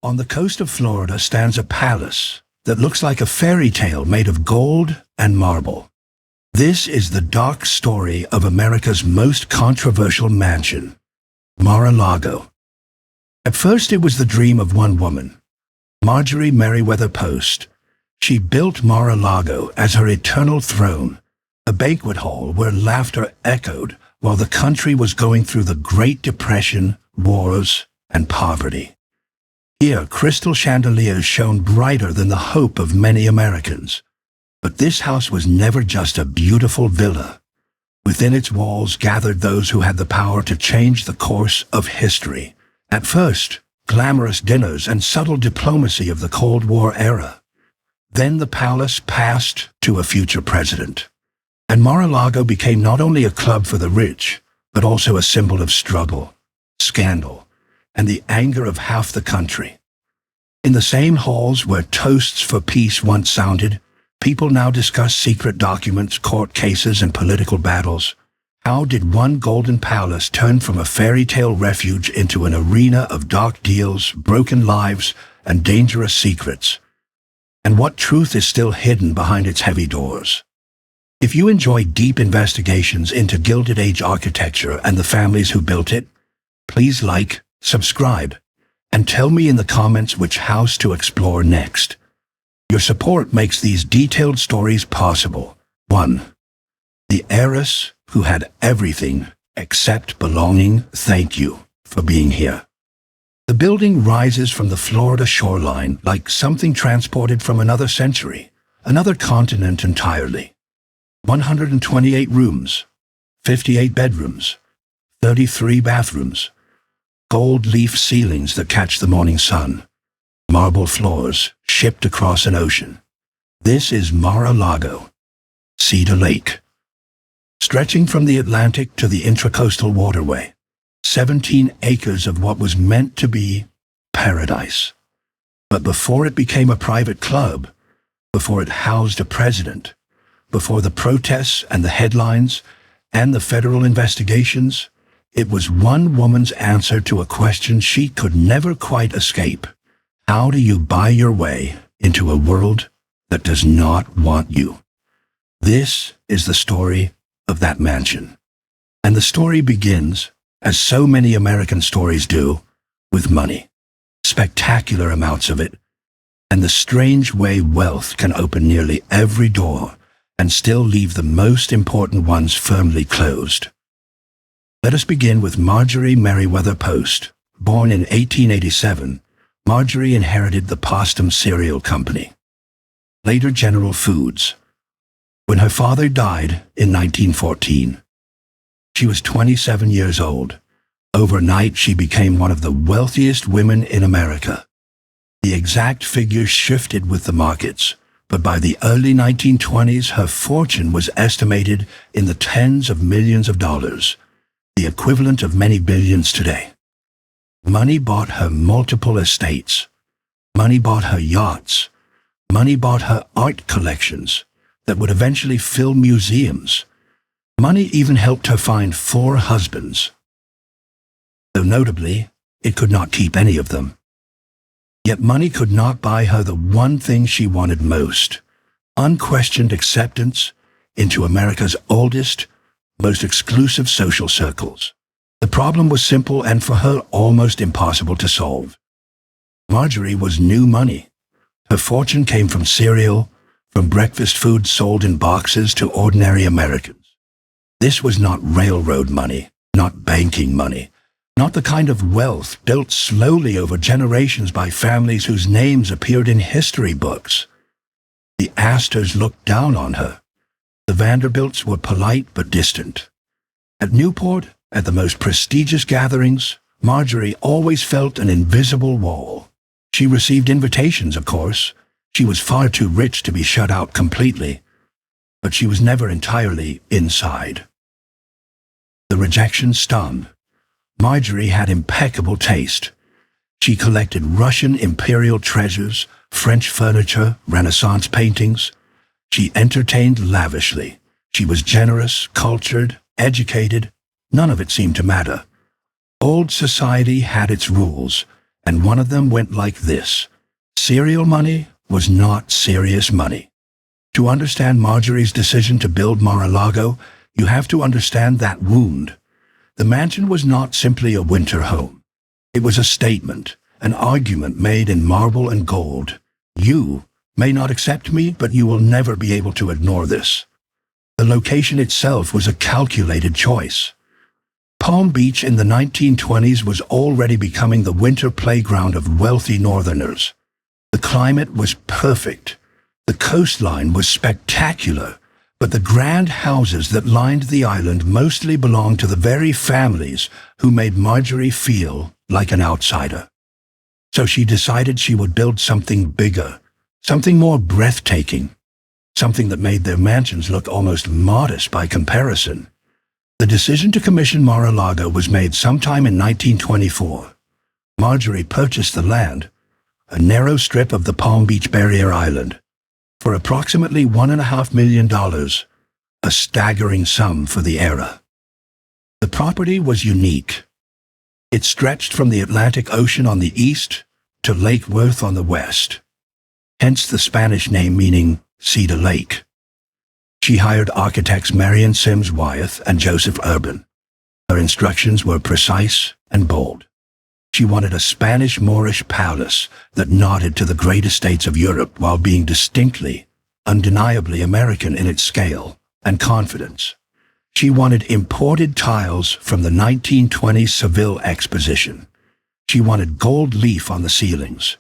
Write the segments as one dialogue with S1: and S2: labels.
S1: On the coast of Florida stands a palace that looks like a fairy tale made of gold and marble. This is the dark story of America's most controversial mansion, Mar-a-Lago. At first it was the dream of one woman, Marjorie Merriweather Post. She built Mar-a-Lago as her eternal throne, a banquet hall where laughter echoed while the country was going through the Great Depression, wars, and poverty. Here, crystal chandeliers shone brighter than the hope of many Americans. But this house was never just a beautiful villa. Within its walls gathered those who had the power to change the course of history. At first, glamorous dinners and subtle diplomacy of the Cold War era. Then the palace passed to a future president. And Mar-a-Lago became not only a club for the rich, but also a symbol of struggle, scandal, and the anger of half the country. In the same halls where toasts for peace once sounded, people now discuss secret documents, court cases, and political battles. How did one golden palace turn from a fairy tale refuge into an arena of dark deals, broken lives, and dangerous secrets? And what truth is still hidden behind its heavy doors? If you enjoy deep investigations into Gilded Age architecture and the families who built it, please like, subscribe, and tell me in the comments which house to explore next. Your support makes these detailed stories possible. 1. The heiress who had everything except belonging. Thank you for being here. The building rises from the Florida shoreline like something transported from another century, another continent entirely. 128 rooms, 58 bedrooms, 33 bathrooms, gold leaf ceilings that catch the morning sun, marble floors shipped across an ocean. This is Mar-a-Lago, Cedar Lake. Stretching from the Atlantic to the Intracoastal Waterway, 17 acres of what was meant to be paradise. But before it became a private club, before it housed a president, before the protests and the headlines and the federal investigations, it was one woman's answer to a question she could never quite escape. How do you buy your way into a world that does not want you? This is the story of that mansion. And the story begins, as so many American stories do, with money. Spectacular amounts of it. And the strange way wealth can open nearly every door and still leave the most important ones firmly closed. Let us begin with Marjorie Merriweather Post. Born in 1887, Marjorie inherited the Postum Cereal Company, later General Foods. When her father died in 1914, she was 27 years old. Overnight, she became one of the wealthiest women in America. The exact figures shifted with the markets, but by the early 1920s, her fortune was estimated in the tens of millions of dollars, the equivalent of many billions today. Money bought her multiple estates. Money bought her yachts. Money bought her art collections that would eventually fill museums. Money even helped her find 4 husbands. Though notably, it could not keep any of them. Yet money could not buy her the one thing she wanted most: unquestioned acceptance into America's oldest, most exclusive social circles. The problem was simple and for her almost impossible to solve. Marjorie was new money. Her fortune came from cereal, from breakfast food sold in boxes to ordinary Americans. This was not railroad money, not banking money, not the kind of wealth built slowly over generations by families whose names appeared in history books. The Astors looked down on her. The Vanderbilts were polite but distant. At Newport, at the most prestigious gatherings, Marjorie always felt an invisible wall. She received invitations, of course. She was far too rich to be shut out completely, but she was never entirely inside. The rejection stung. Marjorie had impeccable taste. She collected Russian imperial treasures, French furniture, Renaissance paintings. She entertained lavishly. She was generous, cultured, educated. None of it seemed to matter. Old society had its rules, and one of them went like this. Serial money was not serious money. To understand Marjorie's decision to build Mar-a-Lago, you have to understand that wound. The mansion was not simply a winter home. It was a statement, an argument made in marble and gold. You may not accept me, but you will never be able to ignore this. The location itself was a calculated choice. Palm Beach in the 1920s was already becoming the winter playground of wealthy Northerners. The climate was perfect. The coastline was spectacular, but the grand houses that lined the island mostly belonged to the very families who made Marjorie feel like an outsider. So she decided she would build something bigger, something more breathtaking, something that made their mansions look almost modest by comparison. The decision to commission Mar-a-Lago was made sometime in 1924. Marjorie purchased the land, a narrow strip of the Palm Beach barrier island, for approximately $1.5 million, a staggering sum for the era. The property was unique. It stretched from the Atlantic Ocean on the east to Lake Worth on the west, hence the Spanish name meaning Cedar Lake. She hired architects Marion Sims Wyeth and Joseph Urban. Her instructions were precise and bold. She wanted a Spanish Moorish palace that nodded to the great estates of Europe while being distinctly, undeniably American in its scale and confidence. She wanted imported tiles from the 1920 Seville Exposition. She wanted gold leaf on the ceilings.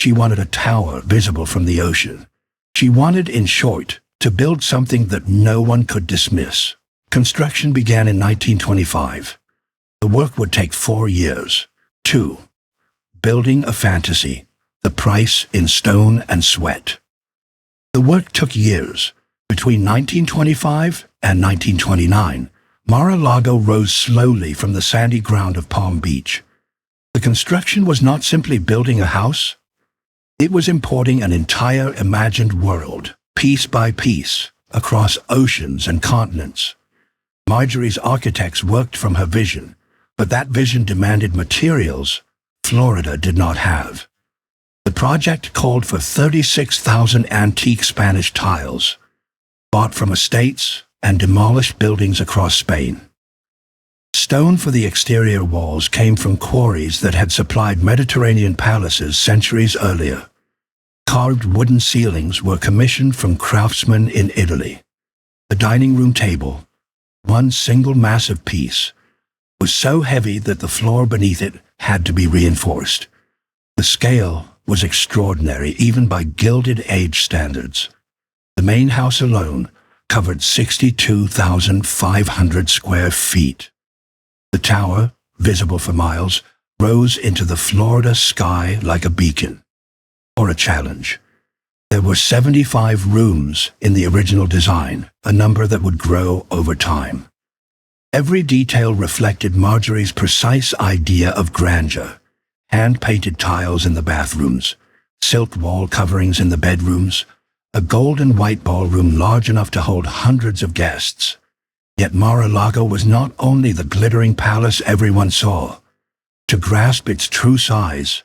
S1: She wanted a tower visible from the ocean. She wanted, in short, to build something that no one could dismiss. Construction began in 1925. The work would take 4 years. 2. Building a fantasy, the price in stone and sweat. The work took years. Between 1925 and 1929, Mar-a-Lago rose slowly from the sandy ground of Palm Beach. The construction was not simply building a house. It was importing an entire imagined world, piece by piece, across oceans and continents. Marjorie's architects worked from her vision, but that vision demanded materials Florida did not have. The project called for 36,000 antique Spanish tiles, bought from estates and demolished buildings across Spain. Stone for the exterior walls came from quarries that had supplied Mediterranean palaces centuries earlier. Carved wooden ceilings were commissioned from craftsmen in Italy. The dining room table, one single massive piece, was so heavy that the floor beneath it had to be reinforced. The scale was extraordinary, even by Gilded age standards. The main house alone covered 62,500 square feet. The tower, visible for miles, rose into the Florida sky like a beacon, or a challenge. There were 75 rooms in the original design, a number that would grow over time. Every detail reflected Marjorie's precise idea of grandeur. Hand-painted tiles in the bathrooms, silk wall coverings in the bedrooms, a gold and white ballroom large enough to hold hundreds of guests. Yet Mar-a-Lago was not only the glittering palace everyone saw. To grasp its true size,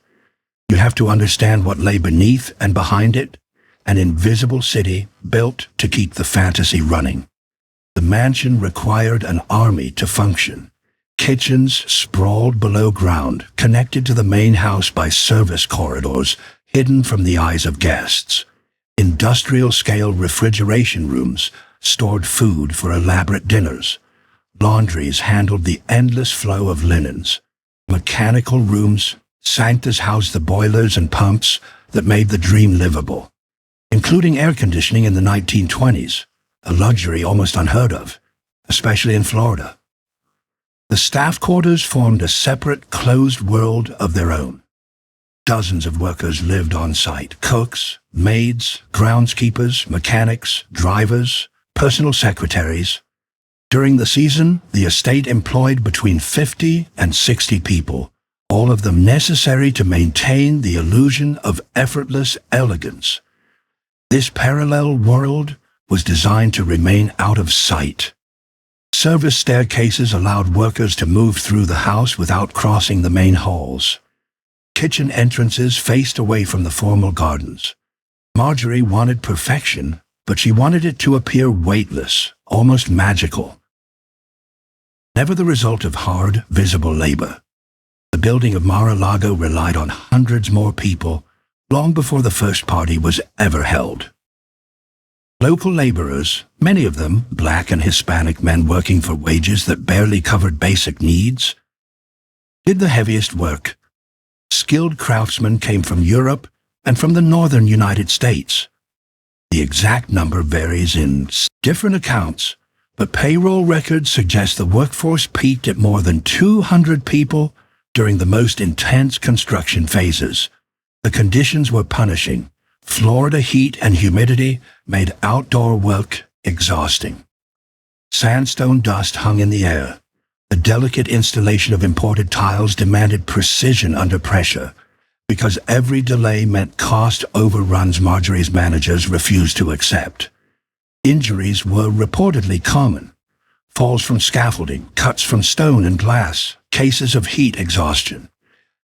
S1: you have to understand what lay beneath and behind it, an invisible city built to keep the fantasy running. The mansion required an army to function. Kitchens sprawled below ground, connected to the main house by service corridors, hidden from the eyes of guests. Industrial-scale refrigeration rooms stored food for elaborate dinners. Laundries handled the endless flow of linens. Mechanical rooms, sanctas housed the boilers and pumps that made the dream livable, including air conditioning in the 1920s, a luxury almost unheard of, especially in Florida. The staff quarters formed a separate, closed world of their own. Dozens of workers lived on site: cooks, maids, groundskeepers, mechanics, drivers, personal secretaries. During the season, the estate employed between 50 and 60 people, all of them necessary to maintain the illusion of effortless elegance. This parallel world was designed to remain out of sight. Service staircases allowed workers to move through the house without crossing the main halls. Kitchen entrances faced away from the formal gardens. Marjorie wanted perfection, but she wanted it to appear weightless, almost magical. Never the result of hard, visible labor. The building of Mar-a-Lago relied on hundreds more people long before the first party was ever held. Local laborers, many of them Black and Hispanic men working for wages that barely covered basic needs, did the heaviest work. Skilled craftsmen came from Europe and from the northern United States. The exact number varies in different accounts, but payroll records suggest the workforce peaked at more than 200 people during the most intense construction phases. The conditions were punishing. Florida heat and humidity made outdoor work exhausting. Sandstone dust hung in the air. The delicate installation of imported tiles demanded precision under pressure, because every delay meant cost overruns Marjorie's managers refused to accept. Injuries were reportedly common. Falls from scaffolding, cuts from stone and glass, cases of heat exhaustion.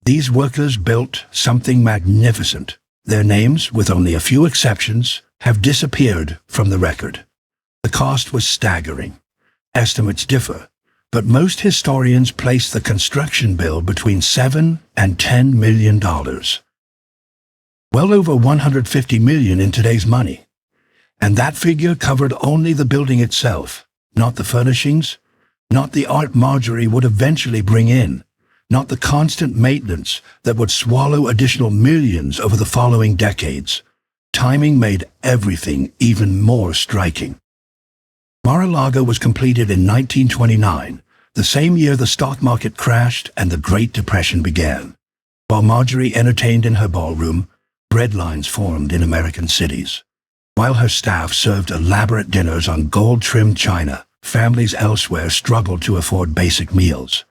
S1: These workers built something magnificent. Their names, with only a few exceptions, have disappeared from the record. The cost was staggering. Estimates differ, but most historians place the construction bill between $7 and $10 million. Well over $150 million in today's money. And that figure covered only the building itself, not the furnishings, not the art Marjorie would eventually bring in, not the constant maintenance that would swallow additional millions over the following decades. Timing made everything even more striking. Mar-a-Lago was completed in 1929, the same year the stock market crashed and the Great Depression began. While Marjorie entertained in her ballroom, bread lines formed in American cities. While her staff served elaborate dinners on gold-trimmed china, families elsewhere struggled to afford basic meals.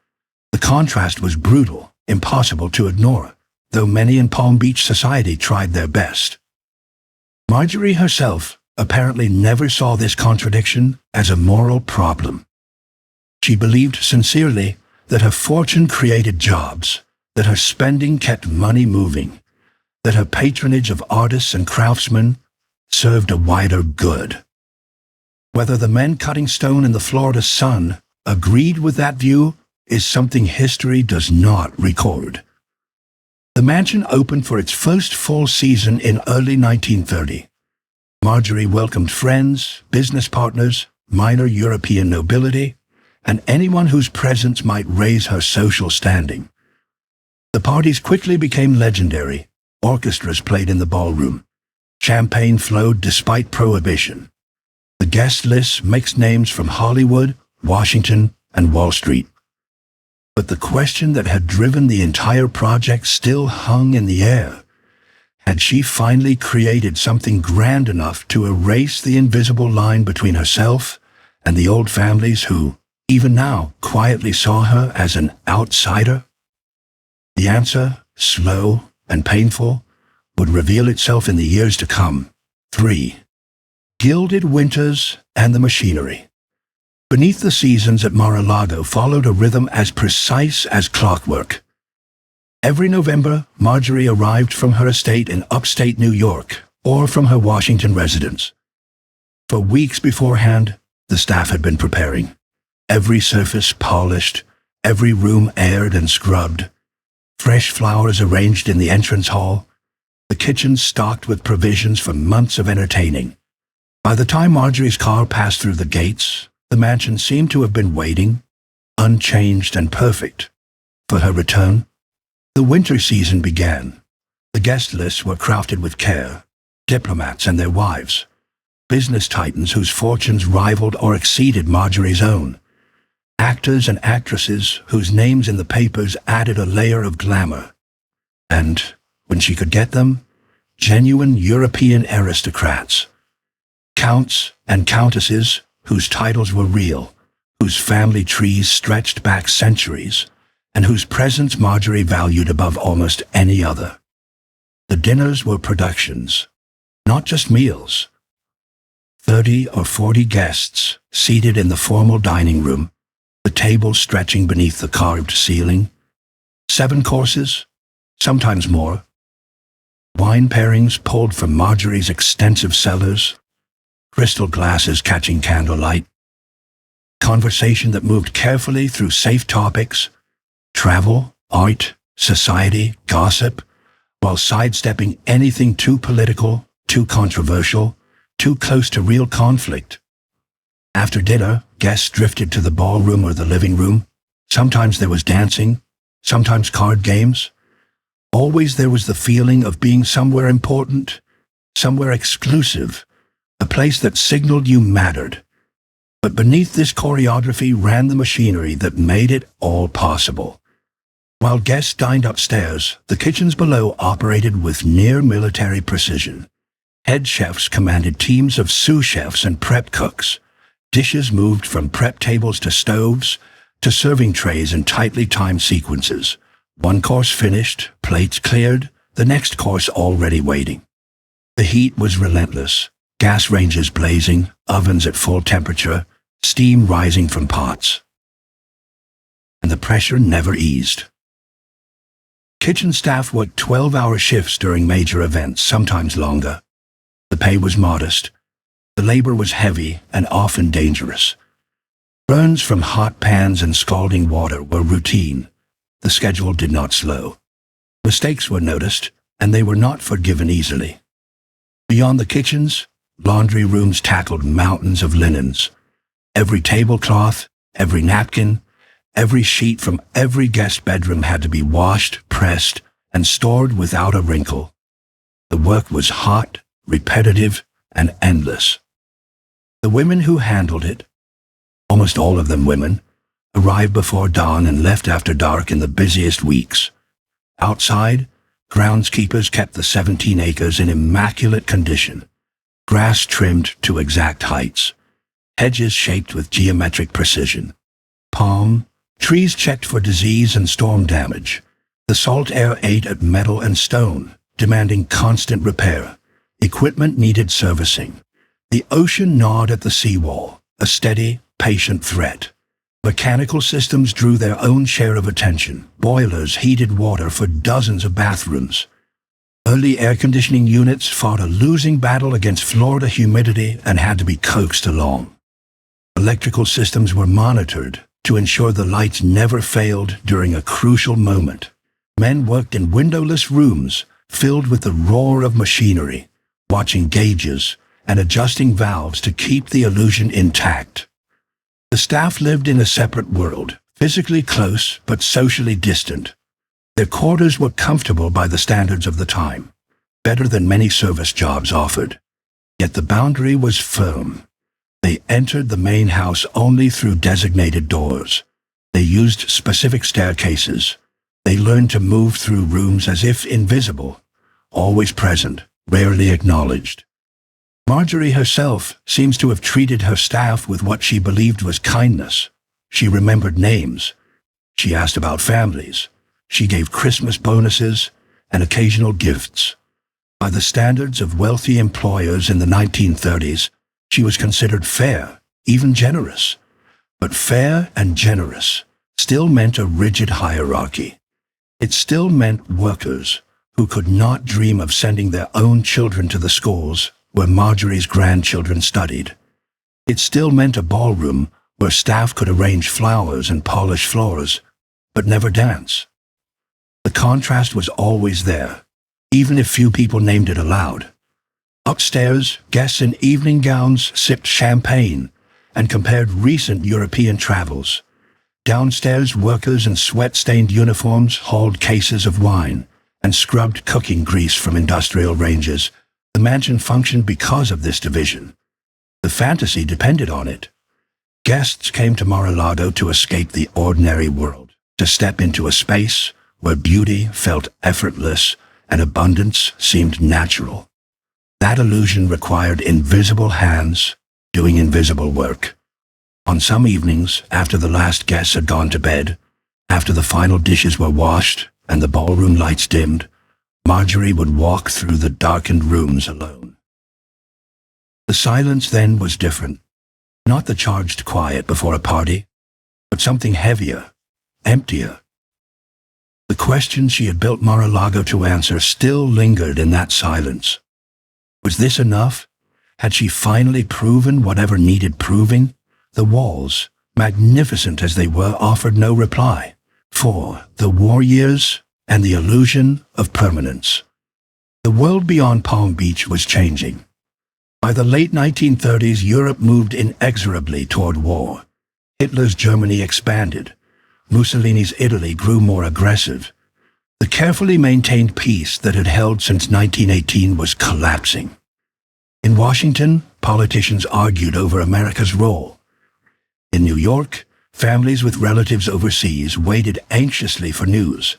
S1: The contrast was brutal, impossible to ignore, though many in Palm Beach society tried their best. Marjorie herself apparently never saw this contradiction as a moral problem. She believed sincerely that her fortune created jobs, that her spending kept money moving, that her patronage of artists and craftsmen served a wider good. Whether the men cutting stone in the Florida sun agreed with that view is something history does not record. The mansion opened for its first full season in early 1930. Marjorie welcomed friends, business partners, minor European nobility, and anyone whose presence might raise her social standing. The parties quickly became legendary. Orchestras played in the ballroom. Champagne flowed despite prohibition. The guest list mixed names from Hollywood, Washington, and Wall Street. But the question that had driven the entire project still hung in the air. Had she finally created something grand enough to erase the invisible line between herself and the old families who, even now, quietly saw her as an outsider? The answer, slow and painful, would reveal itself in the years to come. 3. Gilded Winters and the Machinery. Beneath the Seasons at Mar-a-Lago followed a rhythm as precise as clockwork. Every November, Marjorie arrived from her estate in upstate New York or from her Washington residence. For weeks beforehand, the staff had been preparing. Every surface polished, every room aired and scrubbed, fresh flowers arranged in the entrance hall, the kitchen stocked with provisions for months of entertaining. By the time Marjorie's car passed through the gates, the mansion seemed to have been waiting, unchanged and perfect, for her return. The winter season began. The guest lists were crafted with care. Diplomats and their wives, business titans whose fortunes rivaled or exceeded Marjorie's own, actors and actresses whose names in the papers added a layer of glamour, and, when she could get them, genuine European aristocrats, counts and countesses whose titles were real, whose family trees stretched back centuries, and whose presence Marjorie valued above almost any other. The dinners were productions, not just meals. 30 or 40 guests seated in the formal dining room, the tables stretching beneath the carved ceiling. 7 courses, sometimes more. Wine pairings pulled from Marjorie's extensive cellars, crystal glasses catching candlelight, conversation that moved carefully through safe topics, travel, art, society, gossip, while sidestepping anything too political, too controversial, too close to real conflict. After dinner, guests drifted to the ballroom or the living room. Sometimes there was dancing, sometimes card games. Always there was the feeling of being somewhere important, somewhere exclusive, a place that signaled you mattered. But beneath this choreography ran the machinery that made it all possible. While guests dined upstairs, the kitchens below operated with near-military precision. Head chefs commanded teams of sous chefs and prep cooks. Dishes moved from prep tables to stoves, to serving trays in tightly timed sequences. One course finished, plates cleared, the next course already waiting. The heat was relentless. Gas ranges blazing, ovens at full temperature, steam rising from pots. And the pressure never eased. Kitchen staff worked 12-hour shifts during major events, sometimes longer. The pay was modest. The labor was heavy and often dangerous. Burns from hot pans and scalding water were routine. The schedule did not slow. Mistakes were noticed, and they were not forgiven easily. Beyond the kitchens, laundry rooms tackled mountains of linens. Every tablecloth, every napkin, every sheet from every guest bedroom had to be washed, pressed, and stored without a wrinkle. The work was hot, repetitive, and endless. The women who handled it, almost all of them women, arrived before dawn and left after dark in the busiest weeks. Outside, groundskeepers kept the 17 acres in immaculate condition, grass trimmed to exact heights, hedges shaped with geometric precision, palm, trees checked for disease and storm damage. The salt air ate at metal and stone, demanding constant repair. Equipment needed servicing. The ocean gnawed at the seawall, a steady, patient threat. Mechanical systems drew their own share of attention. Boilers heated water for dozens of bathrooms. Early air conditioning units fought a losing battle against Florida humidity and had to be coaxed along. Electrical systems were monitored to ensure the lights never failed during a crucial moment. Men worked in windowless rooms filled with the roar of machinery, watching gauges and adjusting valves to keep the illusion intact. The staff lived in a separate world, physically close but socially distant. Their quarters were comfortable by the standards of the time, better than many service jobs offered. Yet the boundary was firm. They entered the main house only through designated doors. They used specific staircases. They learned to move through rooms as if invisible, always present, rarely acknowledged. Marjorie herself seems to have treated her staff with what she believed was kindness. She remembered names. She asked about families. She gave Christmas bonuses and occasional gifts. By the standards of wealthy employers in the 1930s, she was considered fair, even generous. But fair and generous still meant a rigid hierarchy. It still meant workers who could not dream of sending their own children to the schools where Marjorie's grandchildren studied. It still meant a ballroom where staff could arrange flowers and polish floors, but never dance. The contrast was always there, even if few people named it aloud. Upstairs, guests in evening gowns sipped champagne and compared recent European travels. Downstairs, workers in sweat-stained uniforms hauled cases of wine and scrubbed cooking grease from industrial ranges. The mansion functioned because of this division. The fantasy depended on it. Guests came to Mar-a-Lago to escape the ordinary world, to step into a space where beauty felt effortless and abundance seemed natural. That illusion required invisible hands doing invisible work. On some evenings, after the last guests had gone to bed, after the final dishes were washed and the ballroom lights dimmed, Marjorie would walk through the darkened rooms alone. The silence then was different. Not the charged quiet before a party, but something heavier, emptier. The question she had built Mar-a-Lago to answer still lingered in that silence. Was this enough? Had she finally proven whatever needed proving? The walls, magnificent as they were, offered no reply. For the war years and the illusion of permanence. The world beyond Palm Beach was changing. By the late 1930s, Europe moved inexorably toward war. Hitler's Germany expanded. Mussolini's Italy grew more aggressive. The carefully maintained peace that had held since 1918 was collapsing. In Washington, politicians argued over America's role. In New York, families with relatives overseas waited anxiously for news.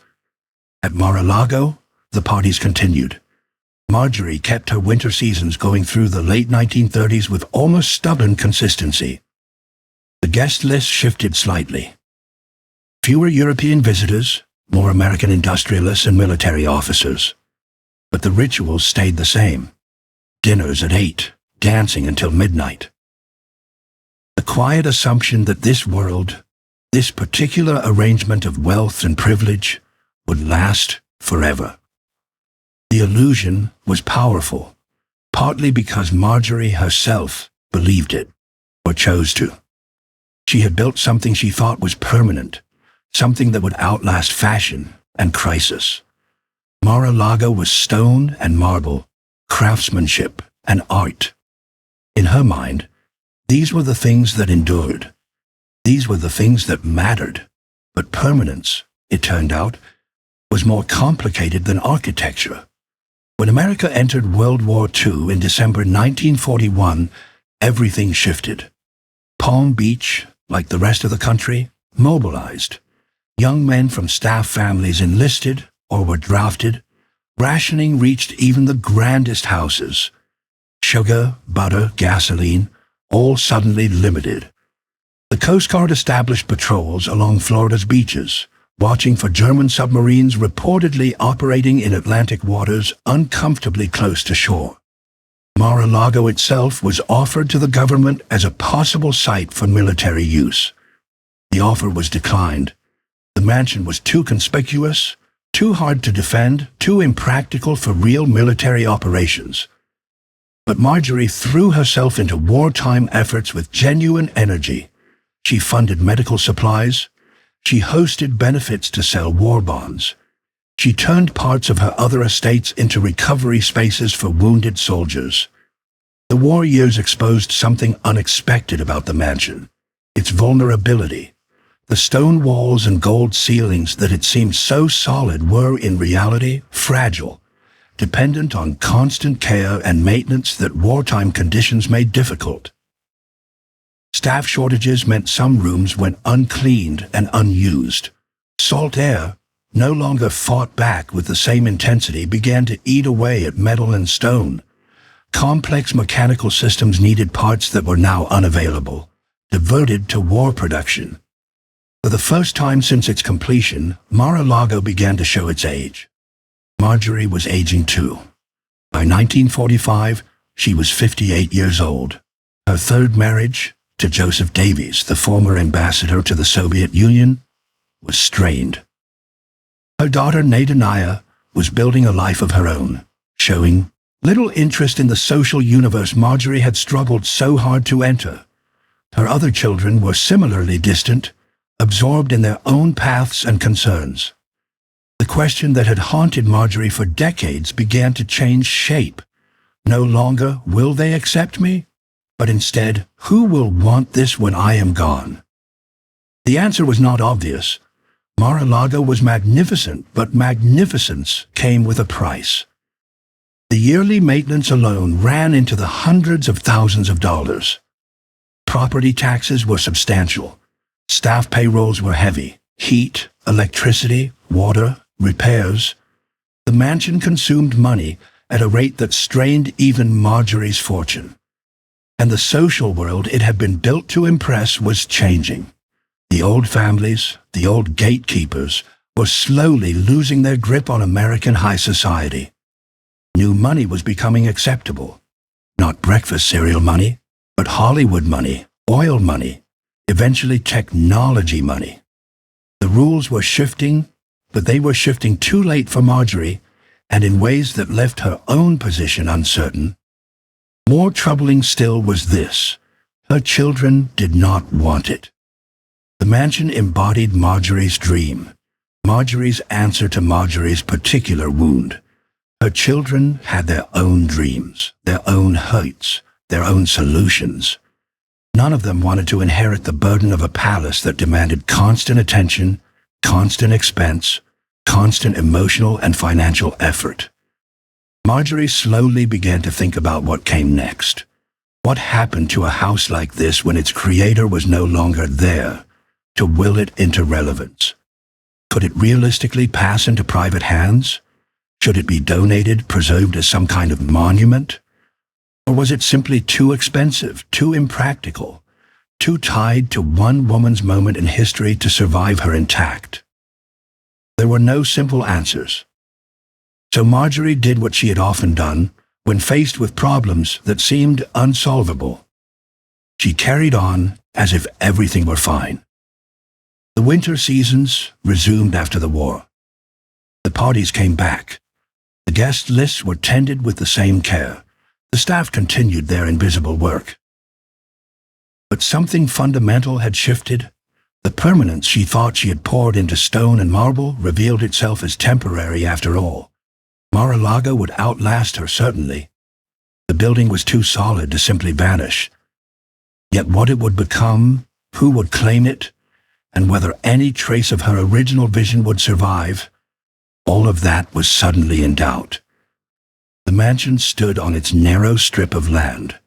S1: At Mar-a-Lago, the parties continued. Marjorie kept her winter seasons going through the late 1930s with almost stubborn consistency. The guest list shifted slightly. Fewer European visitors, more American industrialists and military officers. But the rituals stayed the same. Dinners at 8, dancing until midnight. The quiet assumption that this world, this particular arrangement of wealth and privilege, would last forever. The illusion was powerful, partly because Marjorie herself believed it, or chose to. She had built something she thought was permanent, something that would outlast fashion and crisis. Mar-a-Lago was stone and marble, craftsmanship and art. In her mind, these were the things that endured. These were the things that mattered. But permanence, it turned out, was more complicated than architecture. When America entered World War II in December 1941, everything shifted. Palm Beach, like the rest of the country, mobilized. Young men from staff families enlisted or were drafted. Rationing reached even the grandest houses. Sugar, butter, gasoline, all suddenly limited. The Coast Guard established patrols along Florida's beaches, watching for German submarines reportedly operating in Atlantic waters uncomfortably close to shore. Mar-a-Lago itself was offered to the government as a possible site for military use. The offer was declined. The mansion was too conspicuous, too hard to defend, too impractical for real military operations. But Marjorie threw herself into wartime efforts with genuine energy. She funded medical supplies. She hosted benefits to sell war bonds. She turned parts of her other estates into recovery spaces for wounded soldiers. The war years exposed something unexpected about the mansion, its vulnerability. The stone walls and gold ceilings that had seemed so solid were, in reality, fragile, dependent on constant care and maintenance that wartime conditions made difficult. Staff shortages meant some rooms went uncleaned and unused. Salt air, no longer fought back with the same intensity, began to eat away at metal and stone. Complex mechanical systems needed parts that were now unavailable, diverted to war production. For the first time since its completion, Mar-a-Lago began to show its age. Marjorie was aging too. By 1945, she was 58 years old. Her third marriage, to Joseph Davies, the former ambassador to the Soviet Union, was strained. Her daughter Nadanaya was building a life of her own, showing little interest in the social universe Marjorie had struggled so hard to enter. Her other children were similarly distant, absorbed in their own paths and concerns. The question that had haunted Marjorie for decades began to change shape. No longer, will they accept me? But instead, who will want this when I am gone? The answer was not obvious. Mar-a-Lago was magnificent, but magnificence came with a price. The yearly maintenance alone ran into the hundreds of thousands of dollars. Property taxes were substantial. Staff payrolls were heavy. Heat, electricity, water, repairs. The mansion consumed money at a rate that strained even Marjorie's fortune. And the social world it had been built to impress was changing. The old families, the old gatekeepers, were slowly losing their grip on American high society. New money was becoming acceptable. Not breakfast cereal money, but Hollywood money, oil money, eventually technology money. The rules were shifting, but they were shifting too late for Marjorie, and in ways that left her own position uncertain. More troubling still was this: her children did not want it. The mansion embodied Marjorie's dream, Marjorie's answer to Marjorie's particular wound. Her children had their own dreams, their own hopes, their own solutions. None of them wanted to inherit the burden of a palace that demanded constant attention, constant expense, constant emotional and financial effort. Marjorie slowly began to think about what came next. What happened to a house like this when its creator was no longer there to will it into relevance? Could it realistically pass into private hands? Should it be donated, preserved as some kind of monument? Or was it simply too expensive, too impractical, too tied to one woman's moment in history to survive her intact? There were no simple answers. So Marjorie did what she had often done when faced with problems that seemed unsolvable. She carried on as if everything were fine. The winter seasons resumed after the war. The parties came back. The guest lists were tended with the same care. The staff continued their invisible work. But something fundamental had shifted. The permanence she thought she had poured into stone and marble revealed itself as temporary after all. Mar-a-Lago would outlast her, certainly. The building was too solid to simply vanish. Yet what it would become, who would claim it, and whether any trace of her original vision would survive, all of that was suddenly in doubt. The mansion stood on its narrow strip of land,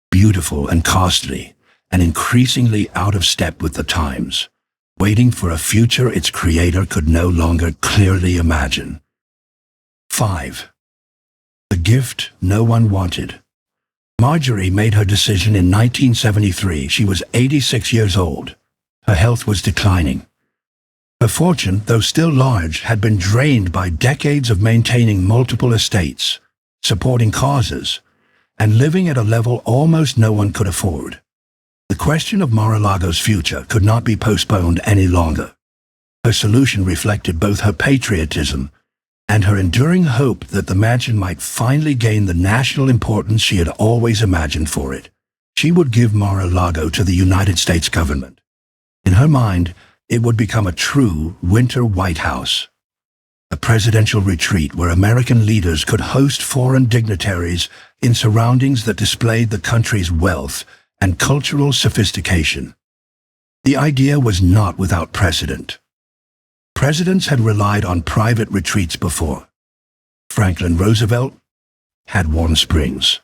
S1: beautiful and costly, and increasingly out of step with the times, waiting for a future its creator could no longer clearly imagine. 5. The gift no one wanted. Marjorie made her decision in 1973. She was 86 years old. Her health was declining. Her fortune, though still large, had been drained by decades of maintaining multiple estates, supporting causes, and living at a level almost no one could afford. The question of Mar-a-Lago's future could not be postponed any longer. Her solution reflected both her patriotism and her enduring hope that the mansion might finally gain the national importance she had always imagined for it. She would give Mar-a-Lago to the United States government. In her mind, it would become a true winter White House, a presidential retreat where American leaders could host foreign dignitaries in surroundings that displayed the country's wealth and cultural sophistication. The idea was not without precedent. Presidents had relied on private retreats before. Franklin Roosevelt had Warm Springs.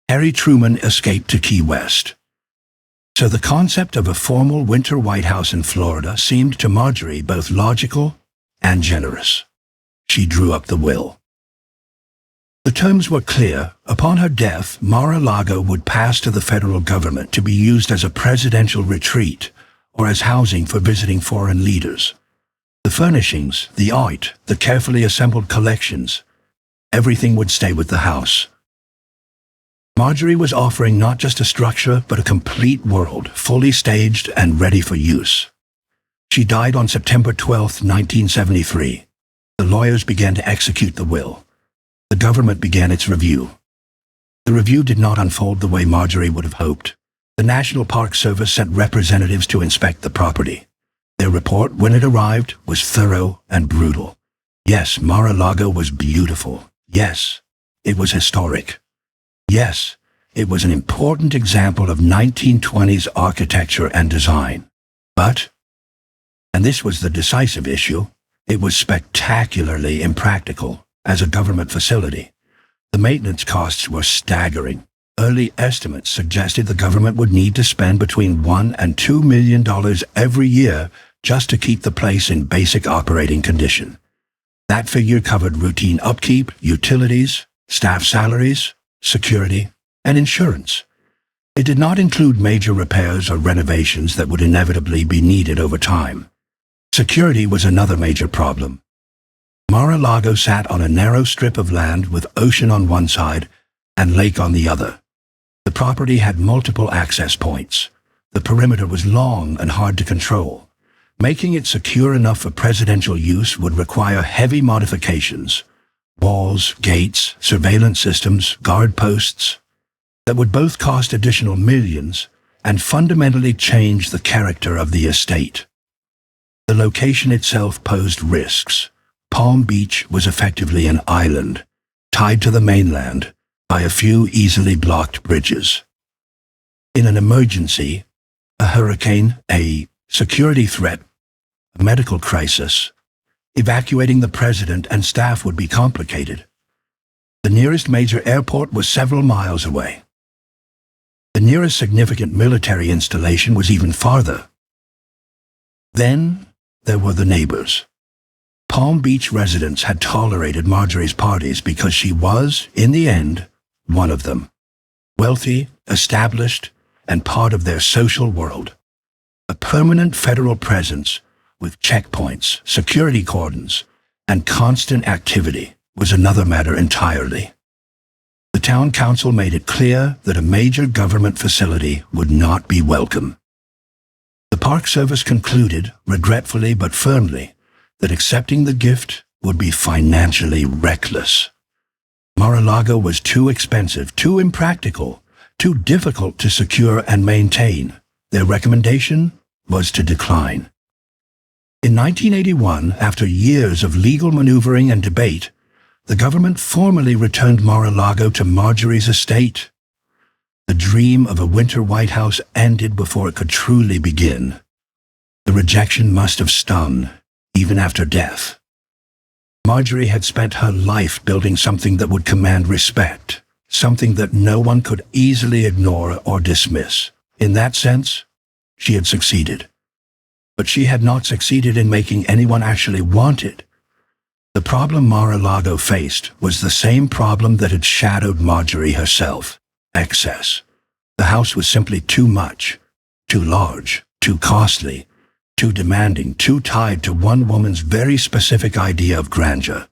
S1: Harry Truman escaped to Key West. So the concept of a formal winter White House in Florida seemed to Marjorie both logical and generous. She drew up the will. The terms were clear. Upon her death, Mar-a-Lago would pass to the federal government to be used as a presidential retreat or as housing for visiting foreign leaders. The furnishings, the art, the carefully assembled collections, everything would stay with the house. Marjorie was offering not just a structure, but a complete world, fully staged and ready for use. She died on September 12, 1973. The lawyers began to execute the will. The government began its review. The review did not unfold the way Marjorie would have hoped. The National Park Service sent representatives to inspect the property. Their report, when it arrived, was thorough and brutal. Yes, Mar-a-Lago was beautiful. Yes, it was historic. Yes, it was an important example of 1920s architecture and design. But, and this was the decisive issue, it was spectacularly impractical as a government facility. The maintenance costs were staggering. Early estimates suggested the government would need to spend between $1 and $2 million every year just to keep the place in basic operating condition. That figure covered routine upkeep, utilities, staff salaries, security, and insurance. It did not include major repairs or renovations that would inevitably be needed over time. Security was another major problem. Mar-a-Lago sat on a narrow strip of land with ocean on one side and lake on the other. The property had multiple access points. The perimeter was long and hard to control. Making it secure enough for presidential use would require heavy modifications: walls, gates, surveillance systems, guard posts, that would both cost additional millions and fundamentally change the character of the estate. The location itself posed risks. Palm Beach was effectively an island, tied to the mainland by a few easily blocked bridges. In an emergency, a hurricane, a security threat, a medical crisis, evacuating the president and staff would be complicated. The nearest major airport was several miles away. The nearest significant military installation was even farther. Then there were the neighbors. Palm Beach residents had tolerated Marjorie's parties because she was, in the end, one of them. Wealthy, established, and part of their social world. A permanent federal presence with checkpoints, security cordons, and constant activity was another matter entirely. The town council made it clear that a major government facility would not be welcome. The Park Service concluded, regretfully but firmly, that accepting the gift would be financially reckless. Mar-a-Lago was too expensive, too impractical, too difficult to secure and maintain. Their recommendation was to decline. In 1981, after years of legal maneuvering and debate, the government formally returned Mar-a-Lago to Marjorie's estate. The dream of a winter White House ended before it could truly begin. The rejection must have stung, even after death. Marjorie had spent her life building something that would command respect, something that no one could easily ignore or dismiss. In that sense, she had succeeded. But she had not succeeded in making anyone actually want it. The problem Mar-a-Lago faced was the same problem that had shadowed Marjorie herself: excess. The house was simply too much, too large, too costly, too demanding, too tied to one woman's very specific idea of grandeur.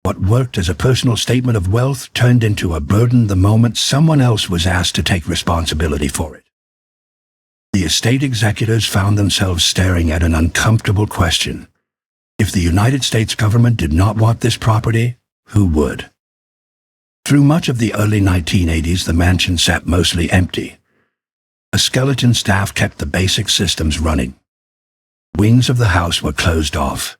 S1: What worked as a personal statement of wealth turned into a burden the moment someone else was asked to take responsibility for it. The estate executors found themselves staring at an uncomfortable question. If the United States government did not want this property, who would? Through much of the early 1980s, the mansion sat mostly empty. A skeleton staff kept the basic systems running. Wings of the house were closed off.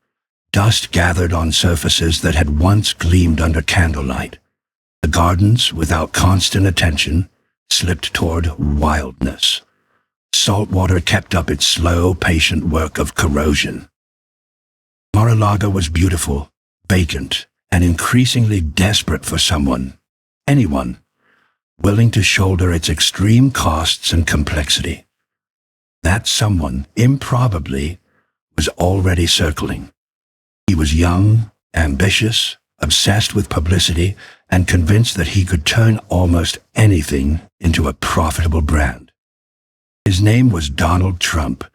S1: Dust gathered on surfaces that had once gleamed under candlelight. The gardens, without constant attention, slipped toward wildness. Salt water kept up its slow, patient work of corrosion. Mar-a-Lago was beautiful, vacant, and increasingly desperate for someone, anyone, willing to shoulder its extreme costs and complexity. That someone, improbably, was already circling. He was young, ambitious, obsessed with publicity, and convinced that he could turn almost anything into a profitable brand. His name was Donald Trump,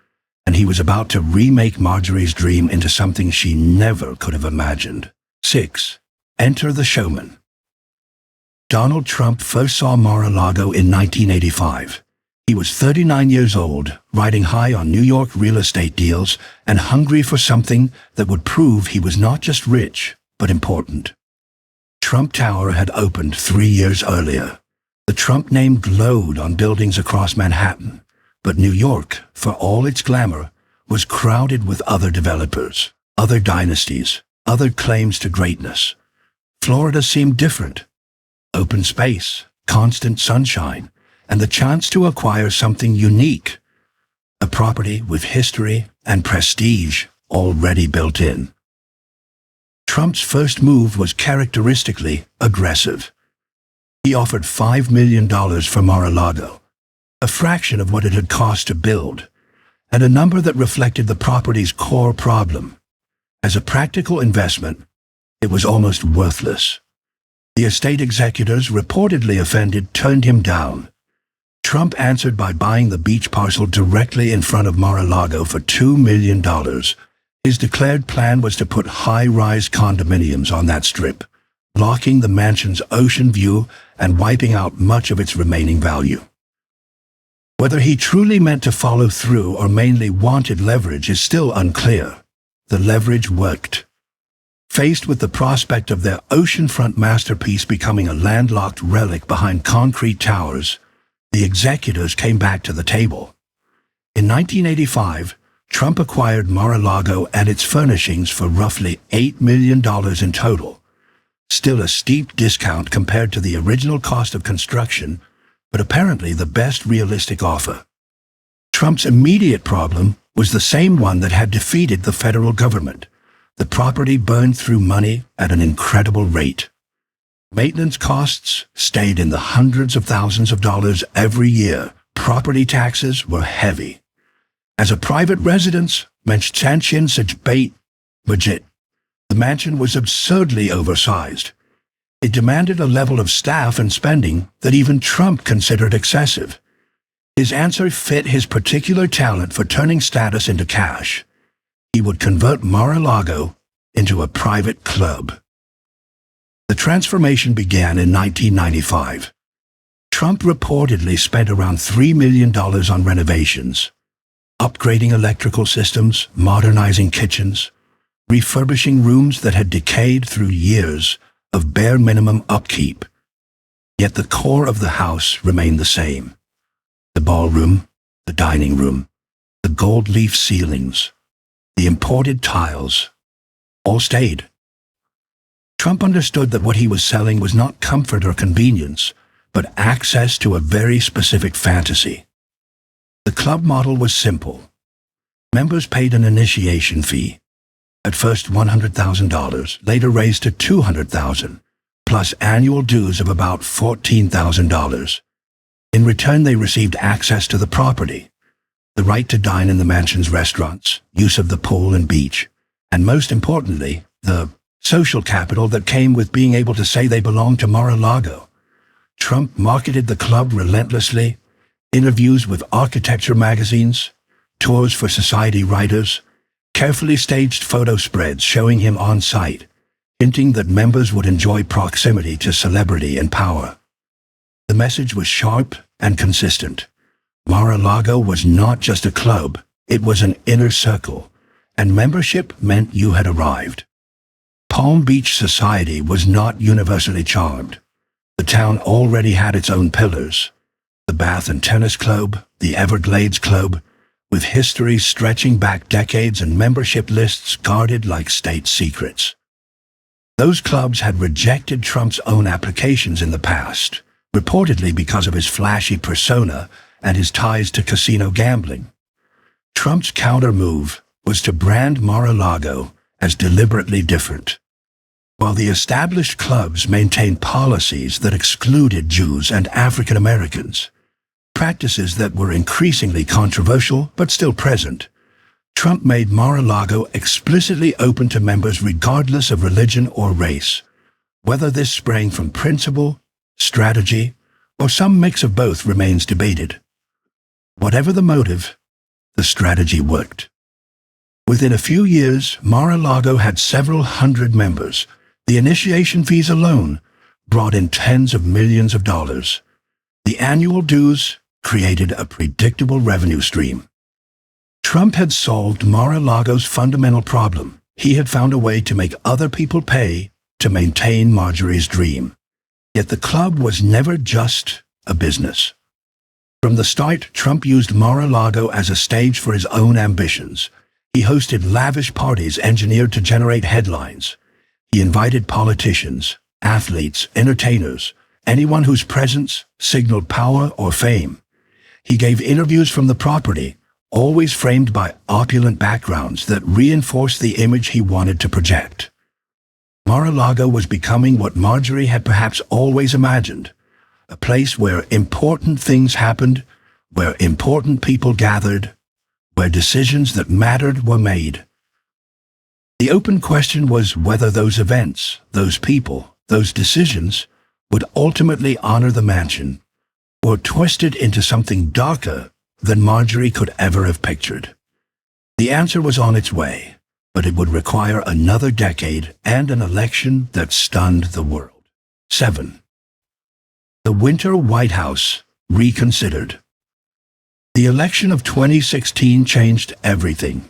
S1: and he was about to remake Marjorie's dream into something she never could have imagined. 6. Enter the showman. Donald Trump first saw Mar-a-Lago in 1985. He was 39 years old, riding high on New York real estate deals and hungry for something that would prove he was not just rich, but important. Trump Tower had opened 3 years earlier. The Trump name glowed on buildings across Manhattan. But New York, for all its glamour, was crowded with other developers, other dynasties, other claims to greatness. Florida seemed different. Open space, constant sunshine, and the chance to acquire something unique. A property with history and prestige already built in. Trump's first move was characteristically aggressive. He offered $5 million for Mar-a-Lago, a fraction of what it had cost to build, and a number that reflected the property's core problem. As a practical investment, it was almost worthless. The estate executors, reportedly offended, turned him down. Trump answered by buying the beach parcel directly in front of Mar-a-Lago for $2 million. His declared plan was to put high-rise condominiums on that strip, blocking the mansion's ocean view and wiping out much of its remaining value. Whether he truly meant to follow through or mainly wanted leverage is still unclear. The leverage worked. Faced with the prospect of their oceanfront masterpiece becoming a landlocked relic behind concrete towers, the executors came back to the table. In 1985, Trump acquired Mar-a-Lago and its furnishings for roughly $8 million in total. Still a steep discount compared to the original cost of construction, but apparently the best realistic offer. Trump's immediate problem was the same one that had defeated the federal government. The property burned through money at an incredible rate. Maintenance costs stayed in the hundreds of thousands of dollars every year. Property taxes were heavy. As a private residence, budget. The mansion was absurdly oversized. It demanded a level of staff and spending that even Trump considered excessive. His answer fit his particular talent for turning status into cash. He would convert Mar-a-Lago into a private club. The transformation began in 1995. Trump reportedly spent around $3 million on renovations, upgrading electrical systems, modernizing kitchens, refurbishing rooms that had decayed through years of bare minimum upkeep. Yet the core of the house remained the same. The ballroom, the dining room, the gold leaf ceilings, the imported tiles, all stayed. Trump understood that what he was selling was not comfort or convenience, but access to a very specific fantasy. The club model was simple. Members paid an initiation fee, at first $100,000, later raised to $200,000, plus annual dues of about $14,000. In return, they received access to the property, the right to dine in the mansion's restaurants, use of the pool and beach, and most importantly, the social capital that came with being able to say they belonged to Mar-a-Lago. Trump marketed the club relentlessly, interviews with architecture magazines, tours for society writers, carefully staged photo spreads showing him on site, hinting that members would enjoy proximity to celebrity and power. The message was sharp and consistent. Mar-a-Lago was not just a club, it was an inner circle, and membership meant you had arrived. Palm Beach society was not universally charmed. The town already had its own pillars, the Bath and Tennis Club, the Everglades Club, with history stretching back decades and membership lists guarded like state secrets. Those clubs had rejected Trump's own applications in the past, reportedly because of his flashy persona and his ties to casino gambling. Trump's counter-move was to brand Mar-a-Lago as deliberately different. While the established clubs maintained policies that excluded Jews and African Americans, practices that were increasingly controversial but still present, Trump made Mar-a-Lago explicitly open to members regardless of religion or race. Whether this sprang from principle, strategy, or some mix of both remains debated. Whatever the motive, the strategy worked. Within a few years, Mar-a-Lago had several hundred members. The initiation fees alone brought in tens of millions of dollars. The annual dues created a predictable revenue stream. Trump had solved Mar-a-Lago's fundamental problem. He had found a way to make other people pay to maintain Marjorie's dream. Yet the club was never just a business. From the start, Trump used Mar-a-Lago as a stage for his own ambitions. He hosted lavish parties engineered to generate headlines. He invited politicians, athletes, entertainers, anyone whose presence signaled power or fame. He gave interviews from the property, always framed by opulent backgrounds that reinforced the image he wanted to project. Mar-a-Lago was becoming what Marjorie had perhaps always imagined, a place where important things happened, where important people gathered, where decisions that mattered were made. The open question was whether those events, those people, those decisions would ultimately honor the mansion, or twist it into something darker than Marjorie could ever have pictured. The answer was on its way, but it would require another decade and an election that stunned the world. 7. The Winter White House reconsidered. The election of 2016 changed everything.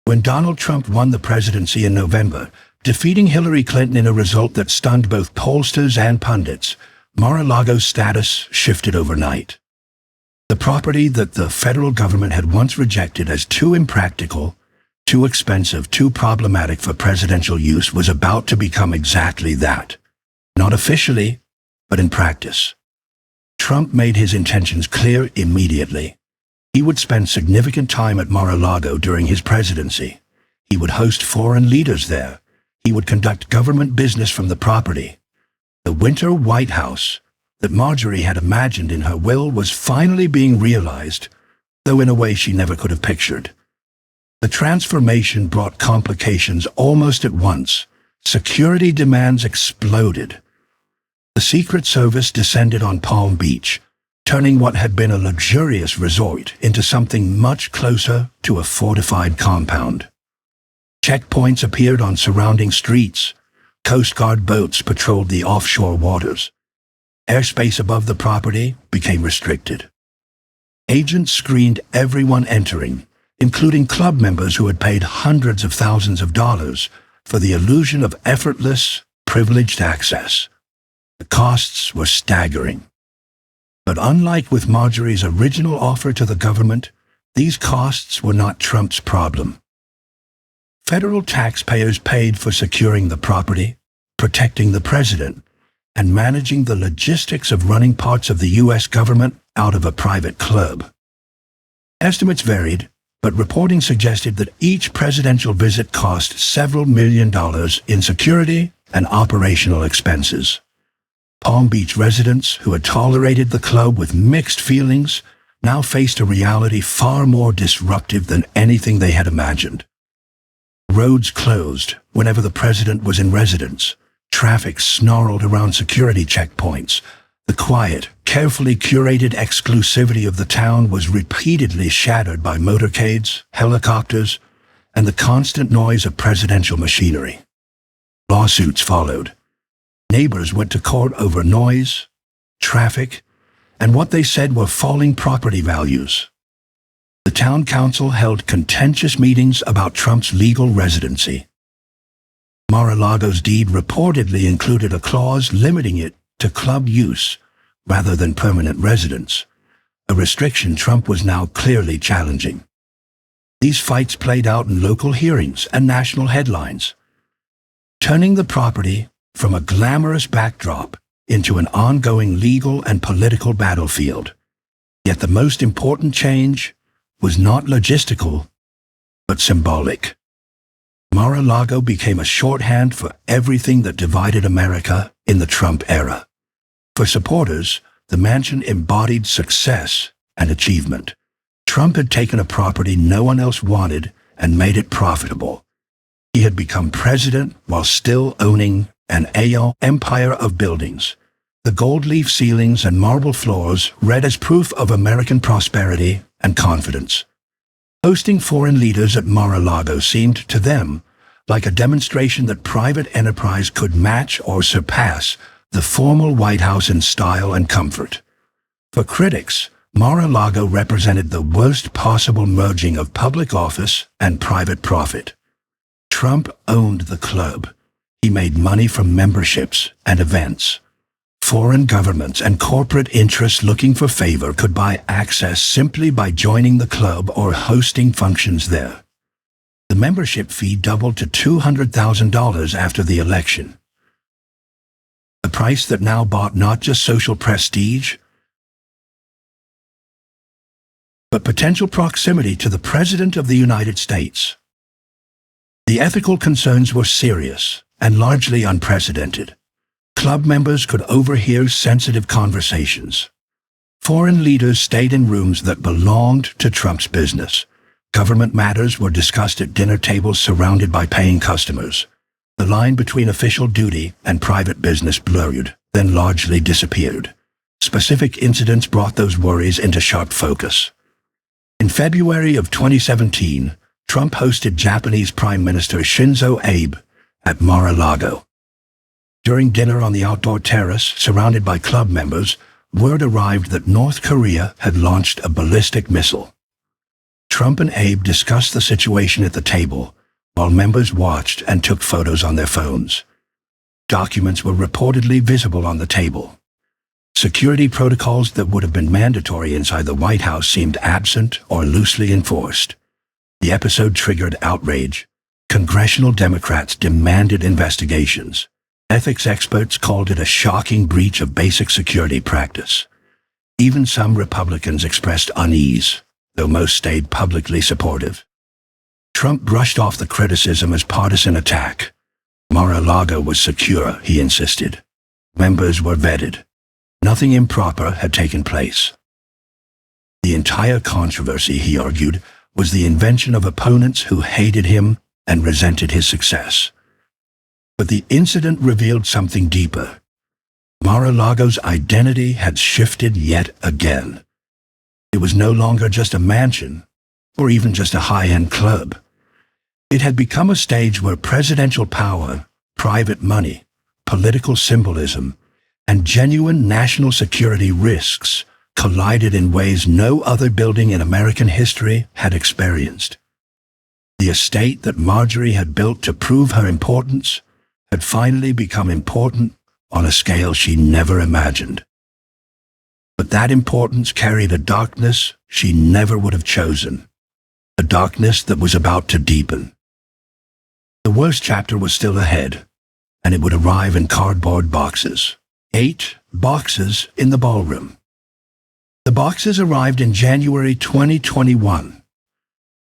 S1: When Donald Trump won the presidency in November, defeating Hillary Clinton in a result that stunned both pollsters and pundits, Mar-a-Lago's status shifted overnight. The property that the federal government had once rejected as too impractical, too expensive, too problematic for presidential use was about to become exactly that. Not officially, but in practice. Trump made his intentions clear immediately. He would spend significant time at Mar-a-Lago during his presidency. He would host foreign leaders there. He would conduct government business from the property. The winter White House that Marjorie had imagined in her will was finally being realized, though in a way she never could have pictured. The transformation brought complications almost at once. Security demands exploded. The Secret Service descended on Palm Beach, turning what had been a luxurious resort into something much closer to a fortified compound. Checkpoints appeared on surrounding streets. Coast Guard boats patrolled the offshore waters. Airspace above the property became restricted. Agents screened everyone entering, including club members who had paid hundreds of thousands of dollars for the illusion of effortless, privileged access. The costs were staggering. But unlike with Marjorie's original offer to the government, these costs were not Trump's problem. Federal taxpayers paid for securing the property, protecting the president, and managing the logistics of running parts of the U.S. government out of a private club. Estimates varied, but reporting suggested that each presidential visit cost several $million in security and operational expenses. Palm Beach residents who had tolerated the club with mixed feelings now faced a reality far more disruptive than anything they had imagined. Roads closed whenever the president was in residence. Traffic snarled around security checkpoints. The quiet, carefully curated exclusivity of the town was repeatedly shattered by motorcades, helicopters, and the constant noise of presidential machinery. Lawsuits followed. Neighbors went to court over noise, traffic, and what they said were falling property values. The town council held contentious meetings about Trump's legal residency. Mar-a-Lago's deed reportedly included a clause limiting it to club use rather than permanent residence, a restriction Trump was now clearly challenging. These fights played out in local hearings and national headlines, turning the property from a glamorous backdrop into an ongoing legal and political battlefield. Yet the most important change was not logistical, but symbolic. Mar-a-Lago became a shorthand for everything that divided America in the Trump era. For supporters, the mansion embodied success and achievement. Trump had taken a property no one else wanted and made it profitable. He had become president while still owning an empire of buildings. The gold leaf ceilings and marble floors read as proof of American prosperity and confidence. Hosting foreign leaders at Mar-a-Lago seemed to them like a demonstration that private enterprise could match or surpass the formal White House in style and comfort. For critics, Mar-a-Lago represented the worst possible merging of public office and private profit. Trump owned the club. He made money from memberships and events. Foreign governments and corporate interests looking for favor could buy access simply by joining the club or hosting functions there. The membership fee doubled to $200,000 after the election. A price that now bought not just social prestige, but potential proximity to the President of the United States. The ethical concerns were serious and largely unprecedented. Club members could overhear sensitive conversations. Foreign leaders stayed in rooms that belonged to Trump's business. Government matters were discussed at dinner tables surrounded by paying customers. The line between official duty and private business blurred, then largely disappeared. Specific incidents brought those worries into sharp focus. In February of 2017, Trump hosted Japanese Prime Minister Shinzo Abe at Mar-a-Lago. During dinner on the outdoor terrace, surrounded by club members, word arrived that North Korea had launched a ballistic missile. Trump and Abe discussed the situation at the table, while members watched and took photos on their phones. Documents were reportedly visible on the table. Security protocols that would have been mandatory inside the White House seemed absent or loosely enforced. The episode triggered outrage. Congressional Democrats demanded investigations. Ethics experts called it a shocking breach of basic security practice. Even some Republicans expressed unease, though most stayed publicly supportive. Trump brushed off the criticism as partisan attack. Mar-a-Lago was secure, he insisted. Members were vetted. Nothing improper had taken place. The entire controversy, he argued, was the invention of opponents who hated him and resented his success. But the incident revealed something deeper. Mar-a-Lago's identity had shifted yet again. It was no longer just a mansion, or even just a high-end club. It had become a stage where presidential power, private money, political symbolism, and genuine national security risks collided in ways no other building in American history had experienced. The estate that Marjorie had built to prove her importance had finally become important on a scale she never imagined. But that importance carried a darkness she never would have chosen, a darkness that was about to deepen. The worst chapter was still ahead, and it would arrive in cardboard boxes. 8 boxes in the ballroom. The boxes arrived in January 2021.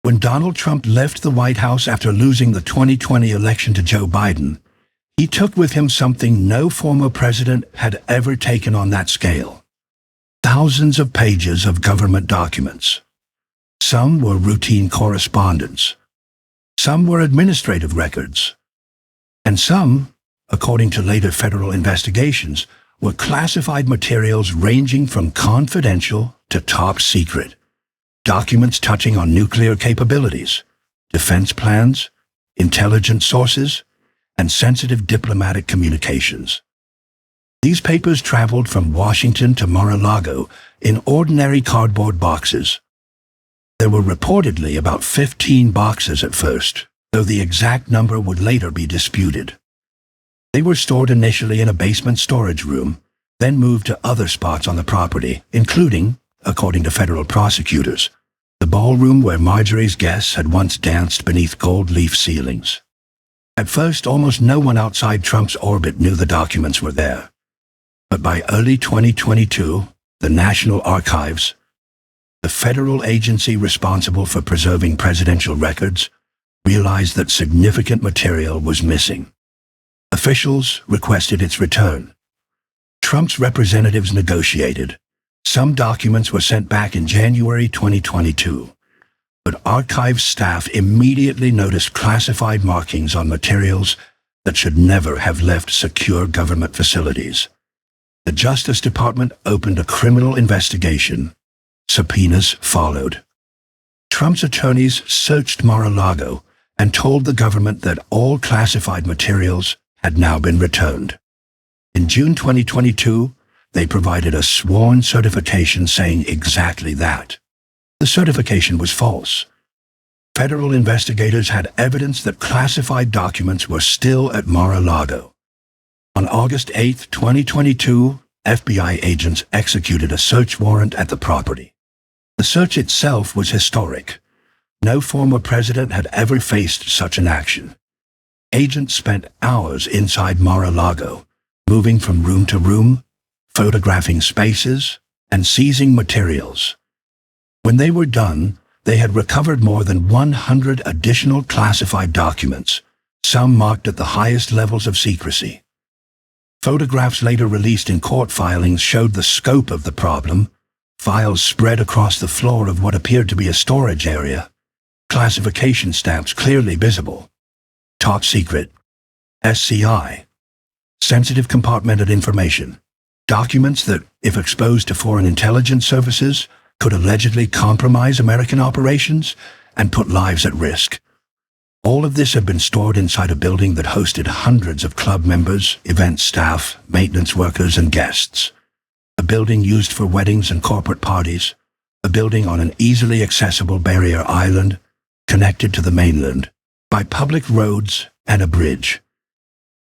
S1: When Donald Trump left the White House after losing the 2020 election to Joe Biden, he took with him something no former president had ever taken on that scale. Thousands of pages of government documents. Some were routine correspondence. Some were administrative records. And some, according to later federal investigations, were classified materials ranging from confidential to top secret. Documents touching on nuclear capabilities, defense plans, intelligence sources, and sensitive diplomatic communications. These papers traveled from Washington to Mar-a-Lago in ordinary cardboard boxes. There were reportedly about 15 boxes at first, though the exact number would later be disputed. They were stored initially in a basement storage room, then moved to other spots on the property, including, according to federal prosecutors, the ballroom where Marjorie's guests had once danced beneath gold leaf ceilings. At first, almost no one outside Trump's orbit knew the documents were there. But by early 2022, the National Archives, the federal agency responsible for preserving presidential records, realized that significant material was missing. Officials requested its return. Trump's representatives negotiated. Some documents were sent back in January 2022. But archives staff immediately noticed classified markings on materials that should never have left secure government facilities. The Justice Department opened a criminal investigation. Subpoenas followed. Trump's attorneys searched Mar-a-Lago and told the government that all classified materials had now been returned. In June 2022, they provided a sworn certification saying exactly that. The certification was false. Federal investigators had evidence that classified documents were still at Mar-a-Lago. On August 8, 2022, FBI agents executed a search warrant at the property. The search itself was historic. No former president had ever faced such an action. Agents spent hours inside Mar-a-Lago, moving from room to room, photographing spaces, and seizing materials. When they were done, they had recovered more than 100 additional classified documents, some marked at the highest levels of secrecy. Photographs later released in court filings showed the scope of the problem, files spread across the floor of what appeared to be a storage area, classification stamps clearly visible, top secret, SCI, sensitive compartmented information, documents that, if exposed to foreign intelligence services, could allegedly compromise American operations and put lives at risk. All of this had been stored inside a building that hosted hundreds of club members, event staff, maintenance workers, and guests. a building used for weddings and corporate parties, a building on an easily accessible barrier island connected to the mainland by public roads and a bridge.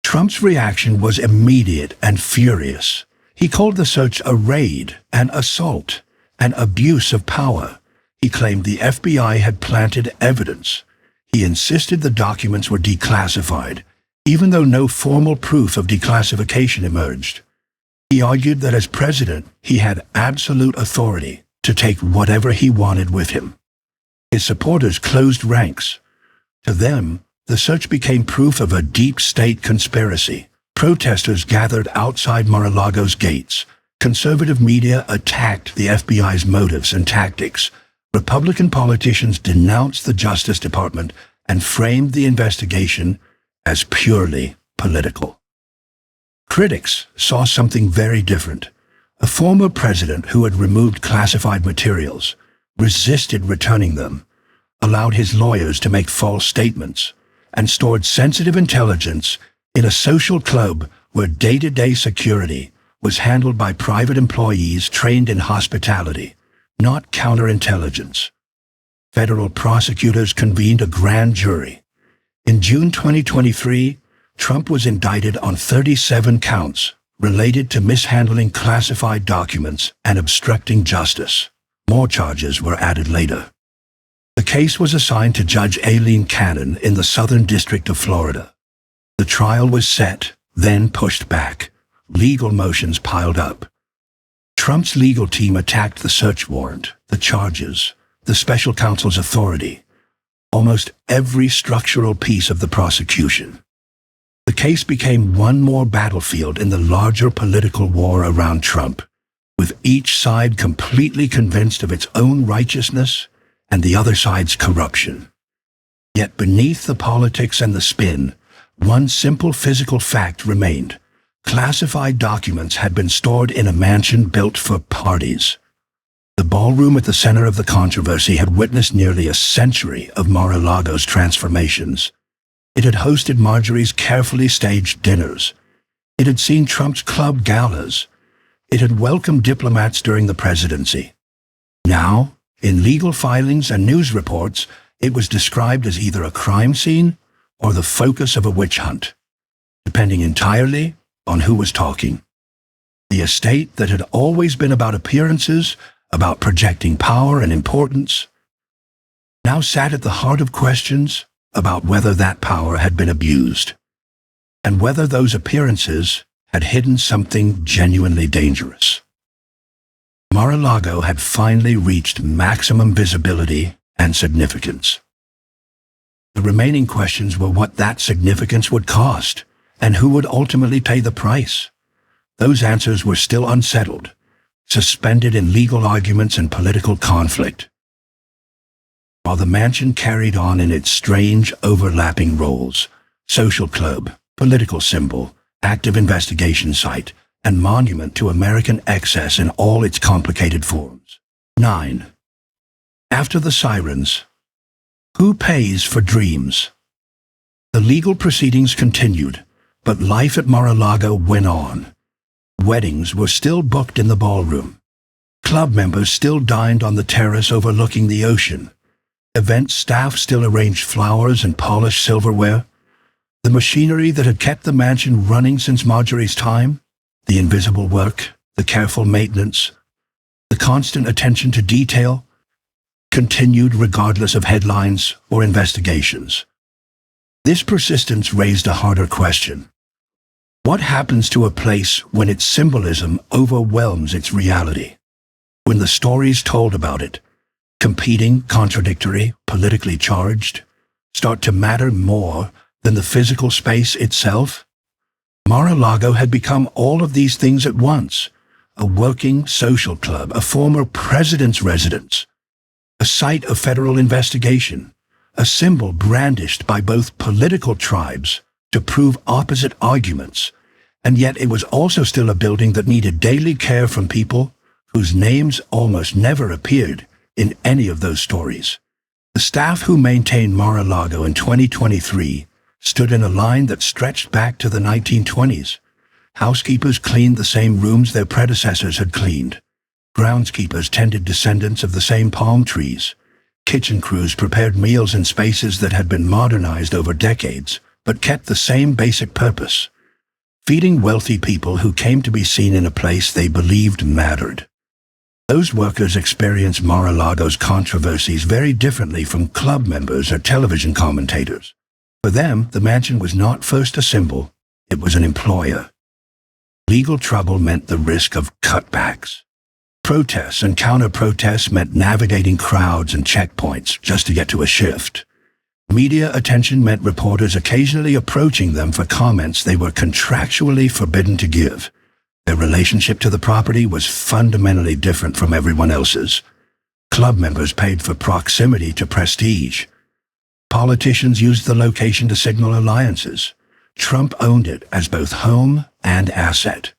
S1: Trump's reaction was immediate and furious. He called the search a raid, an assault, an abuse of power. He claimed the FBI had planted evidence. He insisted the documents were declassified, even though no formal proof of declassification emerged. He argued that as president, he had absolute authority to take whatever he wanted with him. His supporters closed ranks. To them, the search became proof of a deep state conspiracy. Protesters gathered outside Mar-a-Lago's gates. Conservative media attacked the FBI's motives and tactics. Republican politicians denounced the Justice Department and framed the investigation as purely political. Critics saw something very different. A former president who had removed classified materials, resisted returning them, allowed his lawyers to make false statements, and stored sensitive intelligence in a social club where day-to-day security was handled by private employees trained in hospitality, not counterintelligence. Federal prosecutors convened a grand jury. In June 2023, Trump was indicted on 37 counts related to mishandling classified documents and obstructing justice. More charges were added later. The case was assigned to Judge Aileen Cannon in the Southern District of Florida. The trial was set, then pushed back. Legal motions piled up. Trump's legal team attacked the search warrant, the charges, the special counsel's authority, almost every structural piece of the prosecution. The case became one more battlefield in the larger political war around Trump, with each side completely convinced of its own righteousness and the other side's corruption. Yet beneath the politics and the spin, one simple physical fact remained. Classified documents had been stored in a mansion built for parties. The ballroom at the center of the controversy had witnessed nearly a century of Mar-a-Lago's transformations. It had hosted Marjorie's carefully staged dinners. It had seen Trump's club galas. It had welcomed diplomats during the presidency. Now, in legal filings and news reports, it was described as either a crime scene or the focus of a witch hunt, depending entirely on who was talking. The estate that had always been about appearances, about projecting power and importance, now sat at the heart of questions about whether that power had been abused, and whether those appearances had hidden something genuinely dangerous. Mar-a-Lago had finally reached maximum visibility and significance. The remaining questions were what that significance would cost, and who would ultimately pay the price. Those answers were still unsettled, suspended in legal arguments and political conflict. While the mansion carried on in its strange, overlapping roles, social club, political symbol, active investigation site, and monument to American excess in all its complicated forms. 9. After the sirens, who pays for dreams? The legal proceedings continued, but life at Mar-a-Lago went on. Weddings were still booked in the ballroom. Club members still dined on the terrace overlooking the ocean. Event staff still arranged flowers and polished silverware. The machinery that had kept the mansion running since Marjorie's time, the invisible work, the careful maintenance, the constant attention to detail, continued regardless of headlines or investigations. This persistence raised a harder question. What happens to a place when its symbolism overwhelms its reality? When the stories told about it, competing, contradictory, politically charged, start to matter more than the physical space itself? Mar-a-Lago had become all of these things at once: a working social club, a former president's residence, a site of federal investigation, a symbol brandished by both political tribes to prove opposite arguments, and yet it was also still a building that needed daily care from people whose names almost never appeared in any of those stories. The staff who maintained Mar-a-Lago in 2023 stood in a line that stretched back to the 1920s. Housekeepers cleaned the same rooms their predecessors had cleaned. Groundskeepers tended descendants of the same palm trees. Kitchen crews prepared meals in spaces that had been modernized over decades, but kept the same basic purpose: feeding wealthy people who came to be seen in a place they believed mattered. Those workers experienced Mar-a-Lago's controversies very differently from club members or television commentators. For them, the mansion was not first a symbol, it was an employer. Legal trouble meant the risk of cutbacks. Protests and counter-protests meant navigating crowds and checkpoints just to get to a shift. Media attention meant reporters occasionally approaching them for comments they were contractually forbidden to give. Their relationship to the property was fundamentally different from everyone else's. Club members paid for proximity to prestige. Politicians used the location to signal alliances. Trump owned it as both home and asset.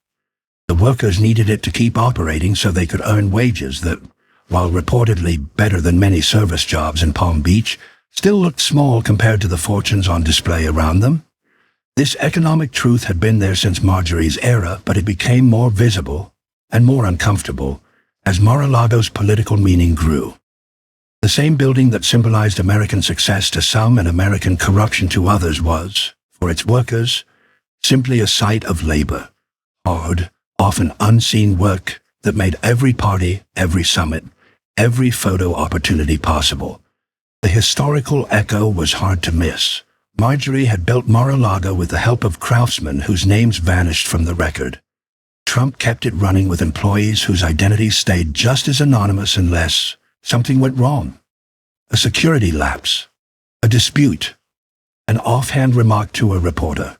S1: The workers needed it to keep operating so they could earn wages that, while reportedly better than many service jobs in Palm Beach, still looked small compared to the fortunes on display around them. This economic truth had been there since Marjorie's era, but it became more visible and more uncomfortable as Mar-a-Lago's political meaning grew. The same building that symbolized American success to some and American corruption to others was, for its workers, simply a site of labor. Hard, often unseen work that made every party, every summit, every photo opportunity possible. The historical echo was hard to miss. Marjorie had built Mar-a-Lago with the help of craftsmen whose names vanished from the record. Trump kept it running with employees whose identities stayed just as anonymous unless something went wrong. A security lapse, a dispute, an offhand remark to a reporter.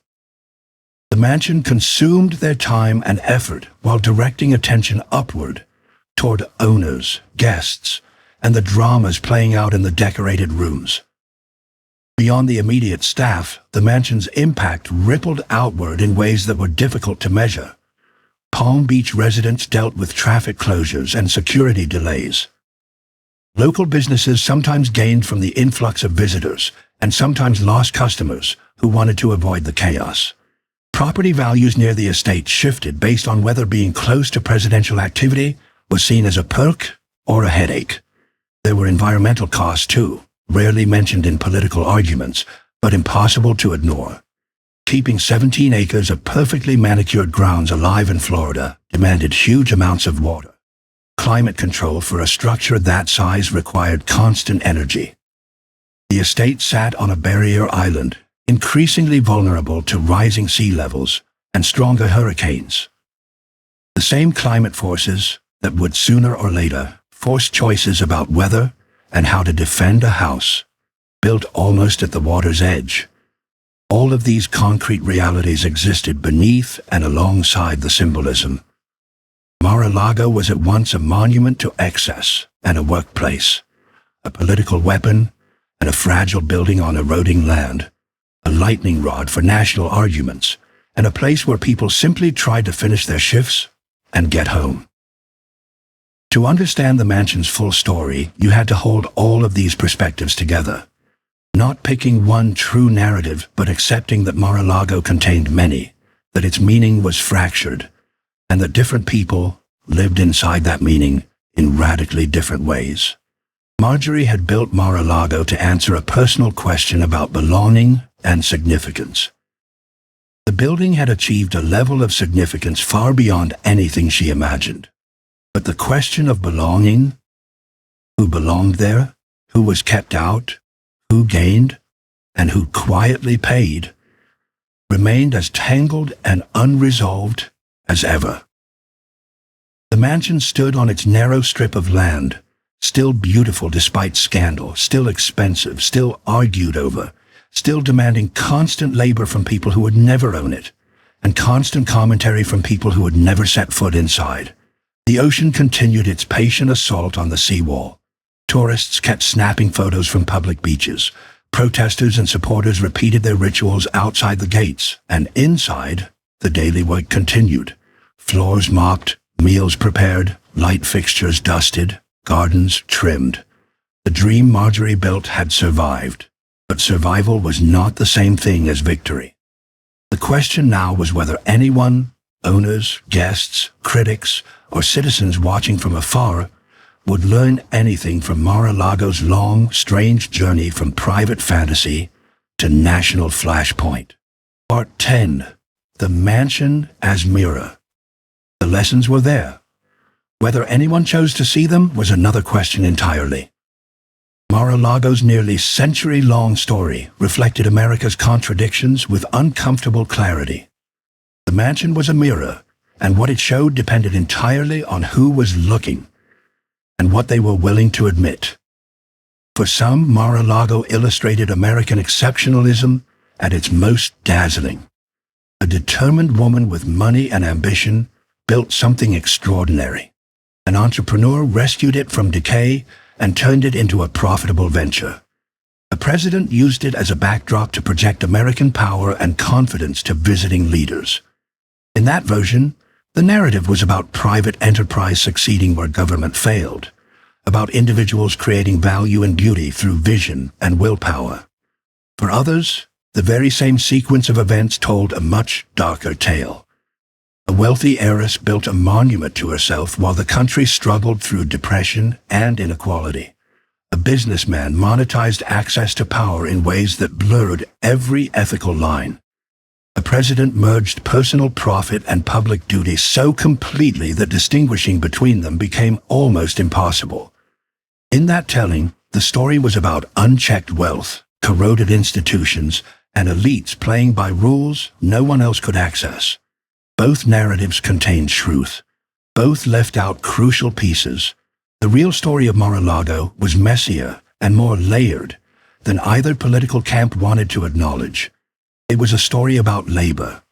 S1: The mansion consumed their time and effort while directing attention upward toward owners, guests, and the dramas playing out in the decorated rooms. Beyond the immediate staff, the mansion's impact rippled outward in ways that were difficult to measure. Palm Beach residents dealt with traffic closures and security delays. Local businesses sometimes gained from the influx of visitors and sometimes lost customers who wanted to avoid the chaos. Property values near the estate shifted based on whether being close to presidential activity was seen as a perk or a headache. There were environmental costs too, rarely mentioned in political arguments, but impossible to ignore. Keeping 17 acres of perfectly manicured grounds alive in Florida demanded huge amounts of water. Climate control for a structure that size required constant energy. The estate sat on a barrier island, increasingly vulnerable to rising sea levels and stronger hurricanes. The same climate forces that would sooner or later force choices about whether and how to defend a house, built almost at the water's edge. All of these concrete realities existed beneath and alongside the symbolism. Mar-a-Lago was at once a monument to excess and a workplace, a political weapon and a fragile building on eroding land, a lightning rod for national arguments, and a place where people simply tried to finish their shifts and get home. To understand the mansion's full story, you had to hold all of these perspectives together, not picking one true narrative, but accepting that Mar-a-Lago contained many, that its meaning was fractured, and that different people lived inside that meaning in radically different ways. Marjorie had built Mar-a-Lago to answer a personal question about belonging and significance. The building had achieved a level of significance far beyond anything she imagined. But the question of belonging, who belonged there, who was kept out, who gained, and who quietly paid, remained as tangled and unresolved as ever. The mansion stood on its narrow strip of land, still beautiful despite scandal, still expensive, still argued over, still demanding constant labor from people who would never own it, and constant commentary from people who would never set foot inside. The ocean continued its patient assault on the seawall. Tourists kept snapping photos from public beaches. Protesters and supporters repeated their rituals outside the gates, and inside, the daily work continued. Floors mopped, meals prepared, light fixtures dusted, gardens trimmed. The dream Marjorie built had survived, but survival was not the same thing as victory. The question now was whether anyone, owners, guests, critics, or citizens watching from afar would learn anything from Mar-a-Lago's long, strange journey from private fantasy to national flashpoint. Part 10. The Mansion as Mirror. The lessons were there. Whether anyone chose to see them was another question entirely. Mar-a-Lago's nearly century-long story reflected America's contradictions with uncomfortable clarity. The mansion was a mirror, and what it showed depended entirely on who was looking and what they were willing to admit. For some, Mar-a-Lago illustrated American exceptionalism at its most dazzling. A determined woman with money and ambition built something extraordinary. An entrepreneur rescued it from decay and turned it into a profitable venture. A president used it as a backdrop to project American power and confidence to visiting leaders. In that version, the narrative was about private enterprise succeeding where government failed, about individuals creating value and beauty through vision and willpower. For others, the very same sequence of events told a much darker tale. A wealthy heiress built a monument to herself while the country struggled through depression and inequality. A businessman monetized access to power in ways that blurred every ethical line. A president merged personal profit and public duty so completely that distinguishing between them became almost impossible. In that telling, the story was about unchecked wealth, corroded institutions, and elites playing by rules no one else could access. Both narratives contained truth. Both left out crucial pieces. The real story of Mar-a-Lago was messier and more layered than either political camp wanted to acknowledge. It was a story about labor.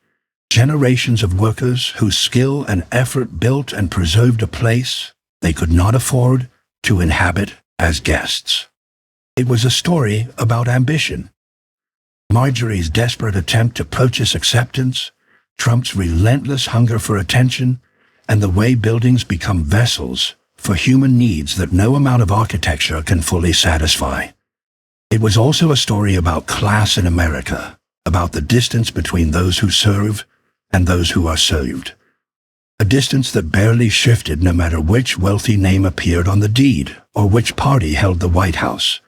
S1: Generations of workers whose skill and effort built and preserved a place they could not afford to inhabit as guests. It was a story about ambition. Marjorie's desperate attempt to purchase acceptance, Trump's relentless hunger for attention, and the way buildings become vessels for human needs that no amount of architecture can fully satisfy. It was also a story about class in America, about the distance between those who serve and those who are served. A distance that barely shifted no matter which wealthy name appeared on the deed or which party held the White House.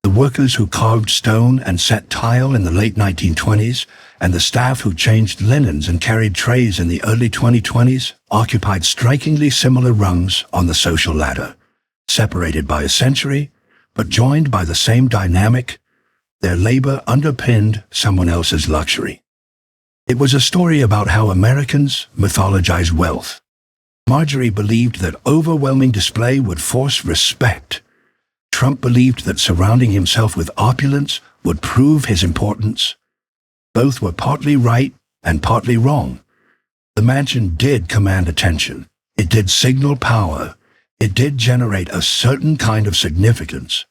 S1: The workers who carved stone and set tile in the late 1920s and the staff who changed linens and carried trays in the early 2020s occupied strikingly similar rungs on the social ladder, separated by a century, but joined by the same dynamic. Their labor underpinned someone else's luxury. It was a story about how Americans mythologize wealth. Marjorie believed that overwhelming display would force respect. Trump believed that surrounding himself with opulence would prove his importance. Both were partly right and partly wrong. The mansion did command attention. It did signal power. It did generate a certain kind of significance.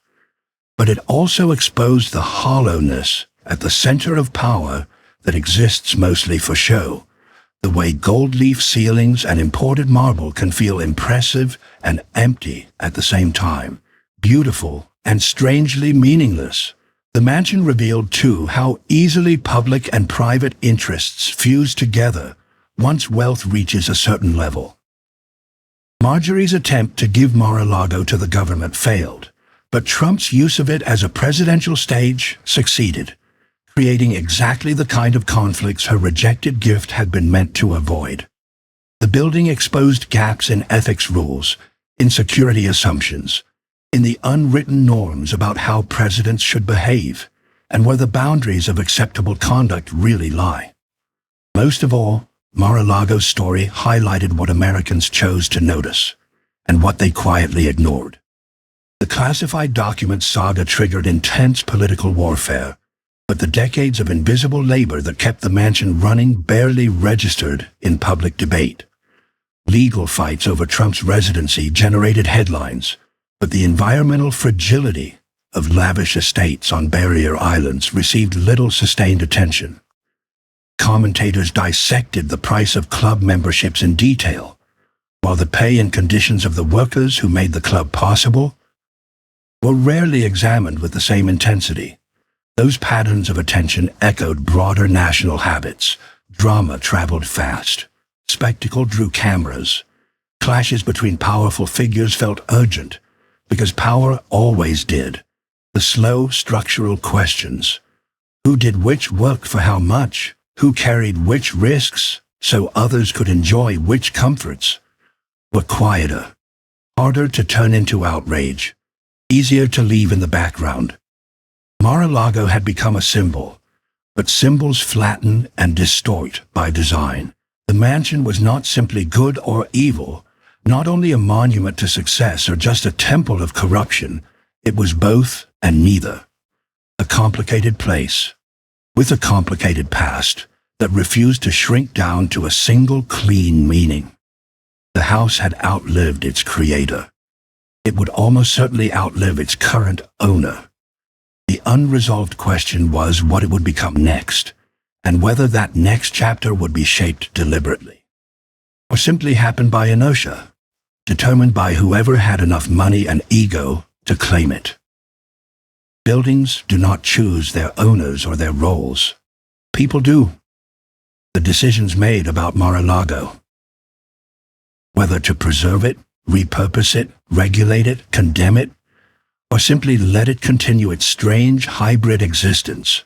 S1: But it also exposed the hollowness at the center of power that exists mostly for show. The way gold leaf ceilings and imported marble can feel impressive and empty at the same time, beautiful and strangely meaningless. The mansion revealed, too, how easily public and private interests fuse together once wealth reaches a certain level. Marjorie's attempt to give Mar-a-Lago to the government failed, but Trump's use of it as a presidential stage succeeded, creating exactly the kind of conflicts her rejected gift had been meant to avoid. The building exposed gaps in ethics rules, in security assumptions, in the unwritten norms about how presidents should behave, and where the boundaries of acceptable conduct really lie. Most of all, Mar-a-Lago's story highlighted what Americans chose to notice, and what they quietly ignored. The classified documents saga triggered intense political warfare, but the decades of invisible labor that kept the mansion running barely registered in public debate. Legal fights over Trump's residency generated headlines, but the environmental fragility of lavish estates on barrier islands received little sustained attention. Commentators dissected the price of club memberships in detail, while the pay and conditions of the workers who made the club possible were rarely examined with the same intensity. Those patterns of attention echoed broader national habits. Drama traveled fast. Spectacle drew cameras. Clashes between powerful figures felt urgent, because power always did. The slow, structural questions. Who did which work for how much? Who carried which risks so others could enjoy which comforts? Were quieter, harder to turn into outrage, easier to leave in the background. Mar-a-Lago had become a symbol, but symbols flatten and distort by design. The mansion was not simply good or evil, not only a monument to success or just a temple of corruption. It was both and neither. A complicated place, with a complicated past that refused to shrink down to a single clean meaning. The house had outlived its creator. It would almost certainly outlive its current owner. The unresolved question was what it would become next, and whether that next chapter would be shaped deliberately, or simply happen by inertia, determined by whoever had enough money and ego to claim it. Buildings do not choose their owners or their roles. People do. The decisions made about Mar-a-Lago, whether to preserve it, repurpose it, regulate it, condemn it, or simply let it continue its strange hybrid existence,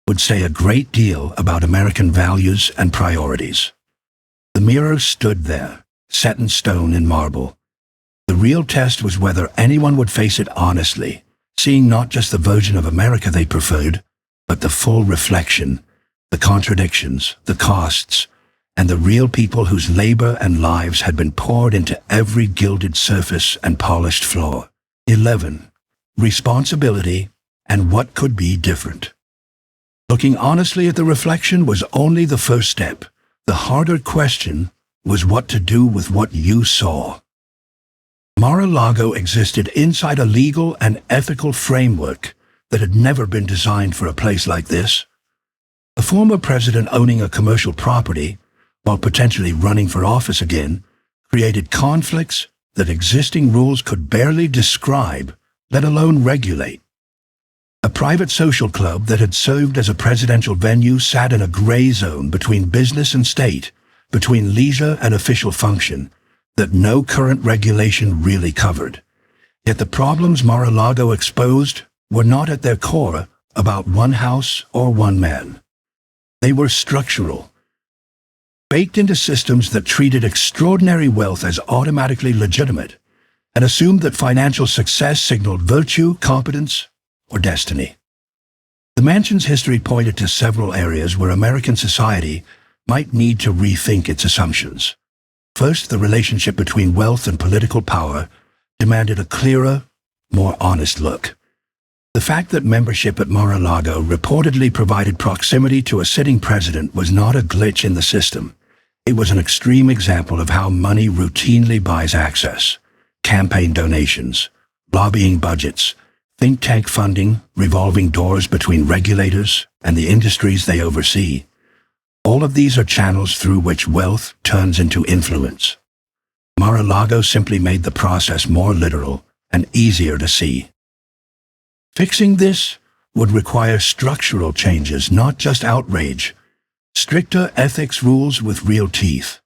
S1: would say a great deal about American values and priorities. The mirror stood there, set in stone in marble. The real test was whether anyone would face it honestly, seeing not just the version of America they preferred, but the full reflection, the contradictions, the costs, and the real people whose labor and lives had been poured into every gilded surface and polished floor. 11. Responsibility and what could be different. Looking honestly at the reflection was only the first step. The harder question was what to do with what you saw. Mar-a-Lago existed inside a legal and ethical framework that had never been designed for a place like this. A former president owning a commercial property, while potentially running for office again, created conflicts that existing rules could barely describe, let alone regulate. A private social club that had served as a presidential venue sat in a gray zone between business and state, between leisure and official function, that no current regulation really covered. Yet the problems Mar-a-Lago exposed were not at their core about one house or one man. They were structural, baked into systems that treated extraordinary wealth as automatically legitimate and assumed that financial success signaled virtue, competence, or destiny. The mansion's history pointed to several areas where American society might need to rethink its assumptions. First, the relationship between wealth and political power demanded a clearer, more honest look. The fact that membership at Mar-a-Lago reportedly provided proximity to a sitting president was not a glitch in the system. It was an extreme example of how money routinely buys access. Campaign donations, lobbying budgets, think tank funding, revolving doors between regulators and the industries they oversee. All of these are channels through which wealth turns into influence. Mar-a-Lago simply made the process more literal and easier to see. Fixing this would require structural changes, not just outrage. Stricter ethics rules with real teeth.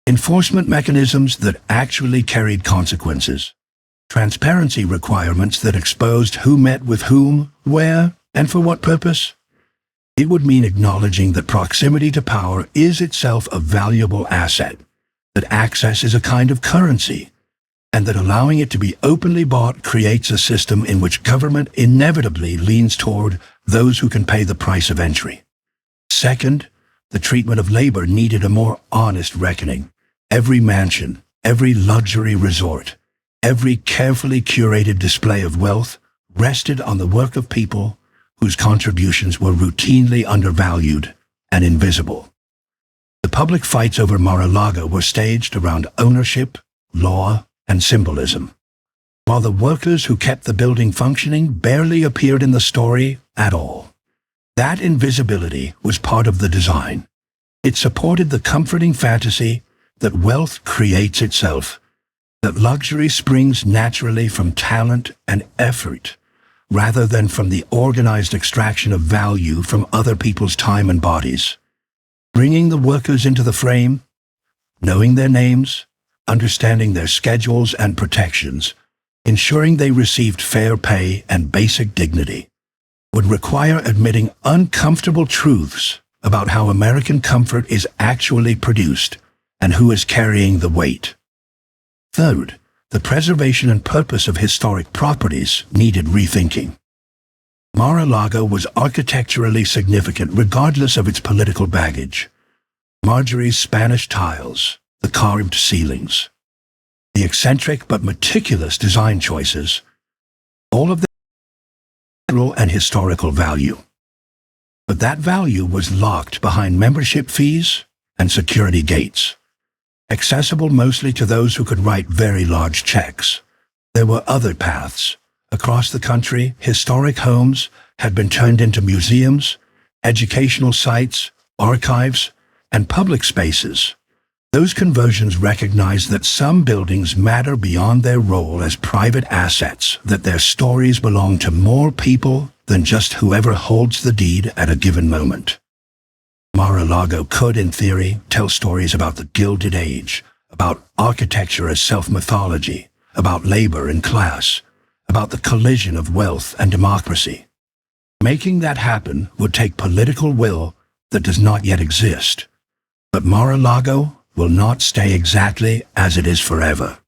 S1: Enforcement mechanisms that actually carried consequences. Transparency requirements that exposed who met with whom, where, and for what purpose. It would mean acknowledging that proximity to power is itself a valuable asset, that access is a kind of currency, and that allowing it to be openly bought creates a system in which government inevitably leans toward those who can pay the price of entry. Second, the treatment of labor needed a more honest reckoning. Every mansion, every luxury resort, every carefully curated display of wealth rested on the work of people whose contributions were routinely undervalued and invisible. The public fights over Mar-a-Lago were staged around ownership, law, and symbolism, while the workers who kept the building functioning barely appeared in the story at all. That invisibility was part of the design. It supported the comforting fantasy that wealth creates itself, that luxury springs naturally from talent and effort, rather than from the organized extraction of value from other people's time and bodies. bringing the workers into the frame, knowing their names, understanding their schedules and protections, ensuring they received fair pay and basic dignity, would require admitting uncomfortable truths about how American comfort is actually produced and who is carrying the weight. Third, the preservation and purpose of historic properties needed rethinking. Mar-a-Lago was architecturally significant regardless of its political baggage. Marjorie's Spanish tiles, the carved ceilings, the eccentric but meticulous design choices, all of them had cultural and historical value. But that value was locked behind membership fees and security gates, accessible mostly to those who could write very large checks. There were other paths. Across the country, historic homes had been turned into museums, educational sites, archives, and public spaces. Those conversions recognized that some buildings matter beyond their role as private assets, that their stories belong to more people than just whoever holds the deed at a given moment. Mar-a-Lago could, in theory, tell stories about the Gilded Age, about architecture as self-mythology, about labor and class, about the collision of wealth and democracy. Making that happen would take political will that does not yet exist. But Mar-a-Lago will not stay exactly as it is forever.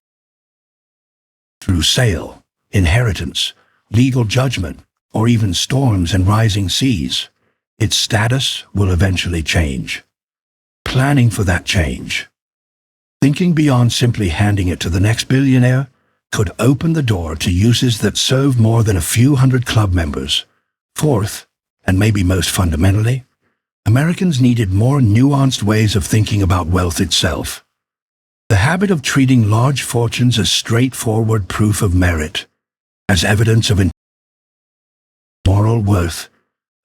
S1: Through sale, inheritance, legal judgment, or even storms and rising seas, its status will eventually change. Planning for that change, thinking beyond simply handing it to the next billionaire, could open the door to uses that serve more than a few hundred club members. Fourth, and maybe most fundamentally, Americans needed more nuanced ways of thinking about wealth itself. The habit of treating large fortunes as straightforward proof of merit, as evidence of moral worth,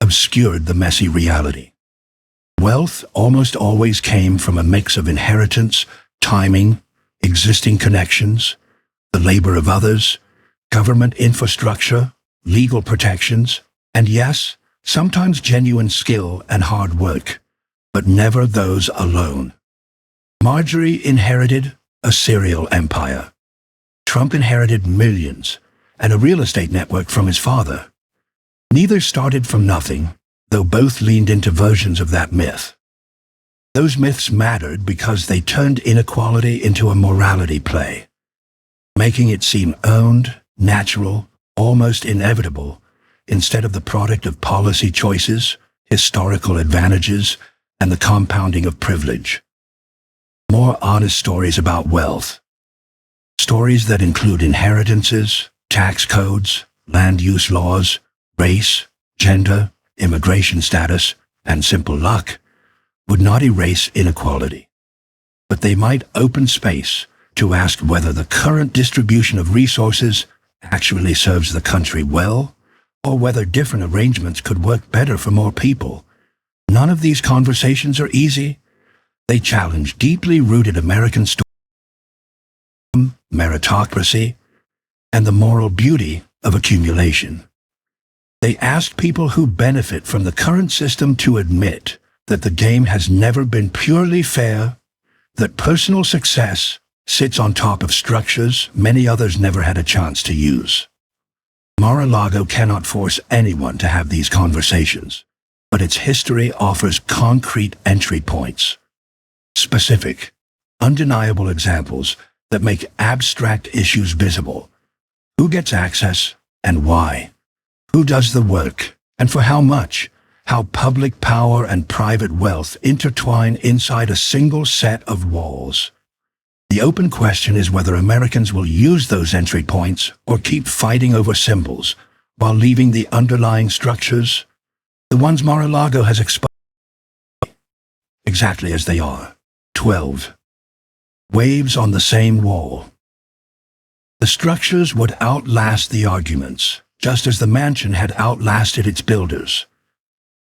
S1: obscured the messy reality. Wealth almost always came from a mix of inheritance, timing, existing connections, the labor of others, government infrastructure, legal protections, and yes, sometimes genuine skill and hard work, but never those alone. Marjorie inherited a cereal empire. Trump inherited millions and a real estate network from his father. Neither started from nothing, though both leaned into versions of that myth. Those myths mattered because they turned inequality into a morality play, making it seem earned, natural, almost inevitable, instead of the product of policy choices, historical advantages, and the compounding of privilege. More honest stories about wealth. Stories that include inheritances, tax codes, land use laws, race, gender, immigration status, and simple luck, would not erase inequality. But they might open space to ask whether the current distribution of resources actually serves the country well, or whether different arrangements could work better for more people. None of these conversations are easy. They challenge deeply rooted American stories, meritocracy, and the moral beauty of accumulation. They ask people who benefit from the current system to admit that the game has never been purely fair, that personal success sits on top of structures many others never had a chance to use. Mar-a-Lago cannot force anyone to have these conversations, but its history offers concrete entry points. Specific, undeniable examples that make abstract issues visible. Who gets access and why? Who does the work and for how much? How public power and private wealth intertwine inside a single set of walls. The open question is whether Americans will use those entry points or keep fighting over symbols while leaving the underlying structures, the ones Mar-a-Lago has exposed, exactly as they are. 12. Waves on the same wall. The structures would outlast the arguments, just as the mansion had outlasted its builders.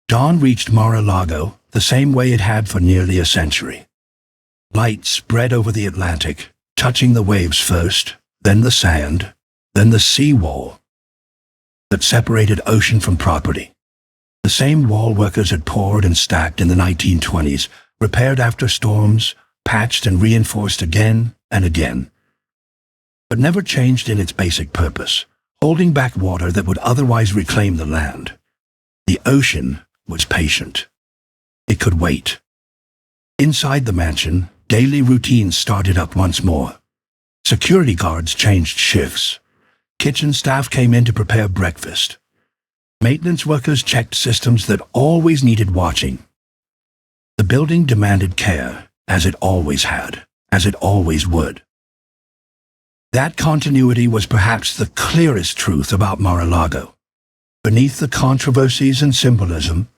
S1: Dawn reached Mar-a-Lago the same way it had for nearly a century. Light spread over the Atlantic, touching the waves first, then the sand, then the sea wall that separated ocean from property. The same wall workers had poured and stacked in the 1920s, repaired after storms, patched and reinforced again and again, but never changed in its basic purpose, holding back water that would otherwise reclaim the land. The ocean was patient. It could wait. Inside the mansion, daily routines started up once more. Security guards changed shifts. Kitchen staff came in to prepare breakfast. Maintenance workers checked systems that always needed watching. The building demanded care, as it always had, as it always would. That continuity was perhaps the clearest truth about Mar-a-Lago. Beneath the controversies and symbolism,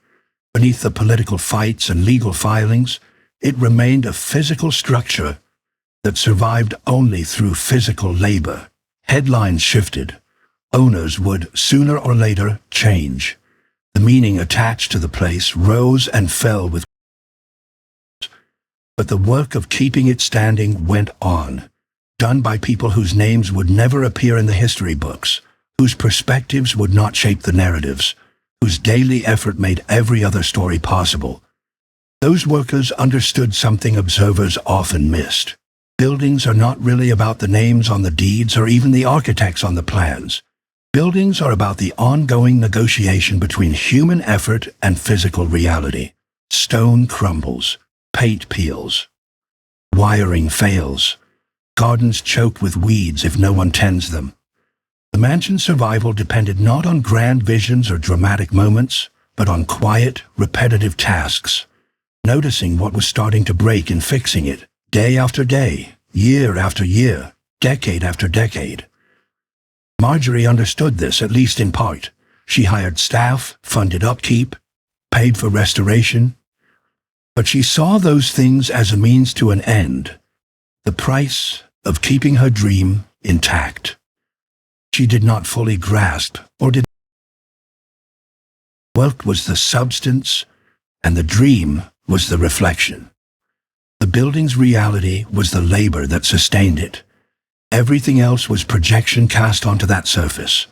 S1: beneath the political fights and legal filings, it remained a physical structure that survived only through physical labor. Headlines shifted. Owners would, sooner or later, change. The meaning attached to the place rose and fell with. But the work of keeping it standing went on, done by people whose names would never appear in the history books, whose perspectives would not shape the narratives, whose daily effort made every other story possible. Those workers understood something observers often missed. Buildings are not really about the names on the deeds or even the architects on the plans. Buildings are about the ongoing negotiation between human effort and physical reality. Stone crumbles, paint peels, wiring fails, gardens choke with weeds if no one tends them. The mansion's survival depended not on grand visions or dramatic moments, but on quiet, repetitive tasks, noticing what was starting to break and fixing it, day after day, year after year, decade after decade. Marjorie understood this, at least in part. She hired staff, funded upkeep, paid for restoration. But she saw those things as a means to an end, the price of keeping her dream intact. She did not fully grasp, or did. Wealth was the substance, and the dream was the reflection. The building's reality was the labor that sustained it. Everything else was projection cast onto that surface.